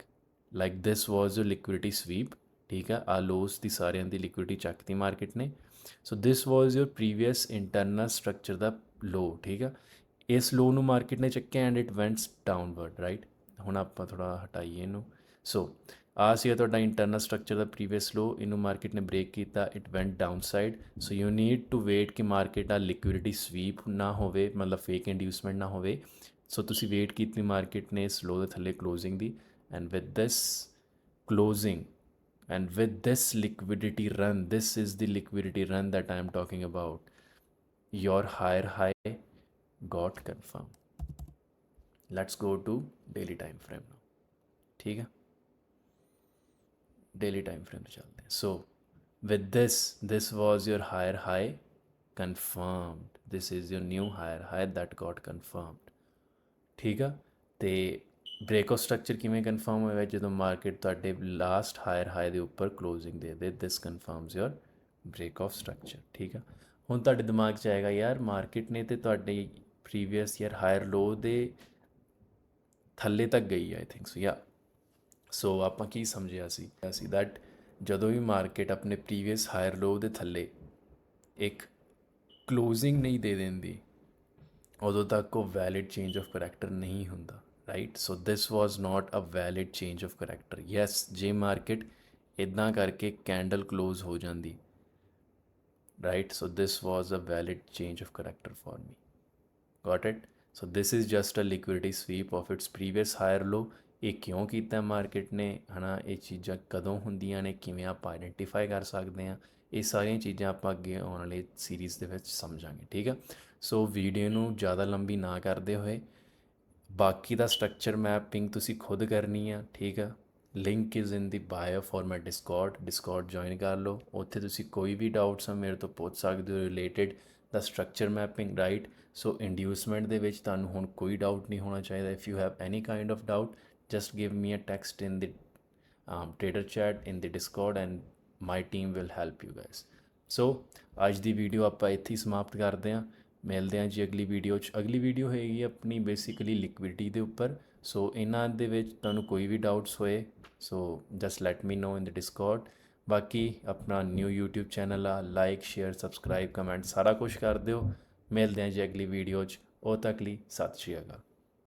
like this was a liquidity sweep, ਠੀਕ ਆ। ਆ ਲੋਸ ਦੀ ਸਾਰਿਆਂ ਦੀ ਲਿਕਵਿਡਿਟੀ ਚੱਕਤੀ ਮਾਰਕੀਟ ਨੇ। So this was your previous internal structure ਦਾ low, ਠੀਕ ਆ। ਇਸ ਲੋ ਨੂੰ ਮਾਰਕੀਟ ਨੇ ਚੱਕਿਆ and it wents downward, right. ਹੁਣ ਆਪਾਂ ਥੋੜ੍ਹਾ ਹਟਾਈਏ ਇਹਨੂੰ। ਸੋ ਆ ਸੀਗਾ ਤੁਹਾਡਾ ਇੰਟਰਨਲ ਸਟਰਕਚਰ ਦਾ ਪ੍ਰੀਵੀਅਸ ਲੋ, ਇਹਨੂੰ ਮਾਰਕੀਟ ਨੇ ਬ੍ਰੇਕ ਕੀਤਾ, it went downside. So you need to wait ਕਿ ਮਾਰਕੀਟ ਆ ਲਿਕਵਿਡਿਟੀ ਸਵੀਪ ਨਾ ਹੋਵੇ, ਮਤਲਬ ਫੇਕ ਇੰਡਿਊਸਮੈਂਟ ਨਾ ਹੋਵੇ। ਸੋ ਤੁਸੀਂ ਵੇਟ ਕੀਤੀ ਮਾਰਕੀਟ ਨੇ ਇਸ ਲੋ ਦੇ ਥੱਲੇ closing the, and with this closing and with this liquidity run, this is the liquidity run that I am talking about, your higher high got confirmed। let's go to daily time frame now, ठीक है। daily time frame पे चलते हैं। so with this was your higher high confirmed, this is your new higher high that got confirmed, ठीक है। ਤੇ break of structure ਕਿਵੇਂ confirm ਹੋਇਆ? ਜਦੋਂ ਮਾਰਕੀਟ ਤੁਹਾਡੇ ਲਾਸਟ ਹਾਇਰ ਹਾਈ ਦੇ ਉੱਪਰ ਕਲੋਜ਼ਿੰਗ ਦੇ ਦੇ, ਦਿਸ confirms your break of structure, ਠੀਕ ਆ। ਹੁਣ ਤੁਹਾਡੇ ਦਿਮਾਗ 'ਚ ਆਏਗਾ ਯਾਰ ਮਾਰਕੀਟ ਨੇ ਤੇ ਤੁਹਾਡੇ ਪ੍ਰੀਵੀਅਸ ਈਅਰ ਹਾਇਰ ਲੋ ਦੇ ਥੱਲੇ ਤੱਕ ਗਈ ਆਈ ਥਿੰਕ ਸੋ, ਯਾ। ਸੋ ਆਪਾਂ ਕੀ ਸਮਝਿਆ ਸੀ ਦੈਟ ਜਦੋਂ ਵੀ ਮਾਰਕੀਟ ਆਪਣੇ ਪ੍ਰੀਵੀਅਸ ਹਾਇਰ ਲੋ ਦੇ ਥੱਲੇ ਇੱਕ ਕਲੋਜ਼ਿੰਗ ਨਹੀਂ ਦੇ ਦਿੰਦੀ ਉਦੋਂ ਤੱਕ ਉਹ ਵੈਲਿਡ ਚੇਂਜ ਆਫ ਕਰੈਕਟਰ ਨਹੀਂ ਹੁੰਦਾ right. So this was not a valid change of character. Yes, ਜੇ ਮਾਰਕੀਟ ਇੱਦਾਂ ਕਰਕੇ ਕੈਂਡਲ ਕਲੋਜ਼ ਹੋ ਜਾਂਦੀ right, so this was a valid change of character for me. Got it? So this is just a liquidity sweep of its previous higher low। ਇਹ ਕਿਉਂ ਕੀਤਾ market ਨੇ ਹੈ ਨਾ, ਇਹ ਚੀਜ਼ਾਂ ਕਦੋਂ ਹੁੰਦੀਆਂ ਨੇ, ਕਿਵੇਂ ਆਪਾਂ ਆਈਡੈਂਟੀਫਾਈ ਕਰ ਸਕਦੇ ਹਾਂ, ਇਹ ਸਾਰੀਆਂ ਚੀਜ਼ਾਂ ਆਪਾਂ ਅੱਗੇ ਆਉਣ ਵਾਲੀ ਸੀਰੀਜ਼ ਦੇ ਵਿੱਚ ਸਮਝਾਂਗੇ। ਠੀਕ ਆ, ਸੋ ਵੀਡੀਓ ਨੂੰ ਜ਼ਿਆਦਾ ਲੰਬੀ ਨਾ ਕਰਦੇ ਹੋਏ ਬਾਕੀ ਦਾ ਸਟਰਕਚਰ ਮੈਪਿੰਗ ਤੁਸੀਂ ਖੁਦ ਕਰਨੀ ਆ। ਠੀਕ ਆ, link is in the bio for my ਡਿਸਕੌਰਡ join ਕਰ ਲਓ। ਉੱਥੇ ਤੁਸੀਂ ਕੋਈ ਵੀ ਡਾਊਟਸ ਆ ਮੇਰੇ ਤੋਂ ਪੁੱਛ ਸਕਦੇ ਹੋ ਰਿਲੇਟਡ ਦਾ structure mapping right. So inducement ਦੇ ਵਿੱਚ ਤੁਹਾਨੂੰ ਹੁਣ ਕੋਈ ਡਾਊਟ ਨਹੀਂ ਹੋਣਾ ਚਾਹੀਦਾ। If you have any kind of doubt just give me a text in the trader chat in the Discord and my team will help you guys. So ਅੱਜ ਦੀ ਵੀਡੀਓ ਆਪਾਂ ਇੱਥੇ ਹੀ ਸਮਾਪਤ ਕਰਦੇ ਹਾਂ। ਮਿਲਦੇ ਹਾਂ ਜੀ ਅਗਲੀ ਵੀਡੀਓ 'ਚ। ਅਗਲੀ ਵੀਡੀਓ ਹੋਏਗੀ ਆਪਣੀ ਬੇਸਿਕਲੀ ਲਿਕਵਿਡਿਟੀ ਦੇ ਉੱਪਰ। ਸੋ ਇਹਨਾਂ ਦੇ ਵਿੱਚ ਤੁਹਾਨੂੰ ਕੋਈ ਵੀ ਡਾਊਟਸ ਹੋਏ ਸੋ ਜਸਟ ਲੈਟ ਮੀ ਨੋ ਇਨ ਦ ਡਿਸਕੌਰਡ। ਬਾਕੀ ਆਪਣਾ ਨਿਊ YouTube ਚੈਨਲ ਆ, ਲਾਈਕ ਸ਼ੇਅਰ ਸਬਸਕ੍ਰਾਈਬ ਕਮੈਂਟ ਸਾਰਾ ਕੁਛ ਕਰ ਦਿਓ। ਮਿਲਦੇ ਹਾਂ ਜੀ ਅਗਲੀ ਵੀਡੀਓ 'ਚ। ਉਦੋਂ ਤੱਕ ਲਈ ਸਤਿ ਸ਼੍ਰੀ ਅਕਾਲ।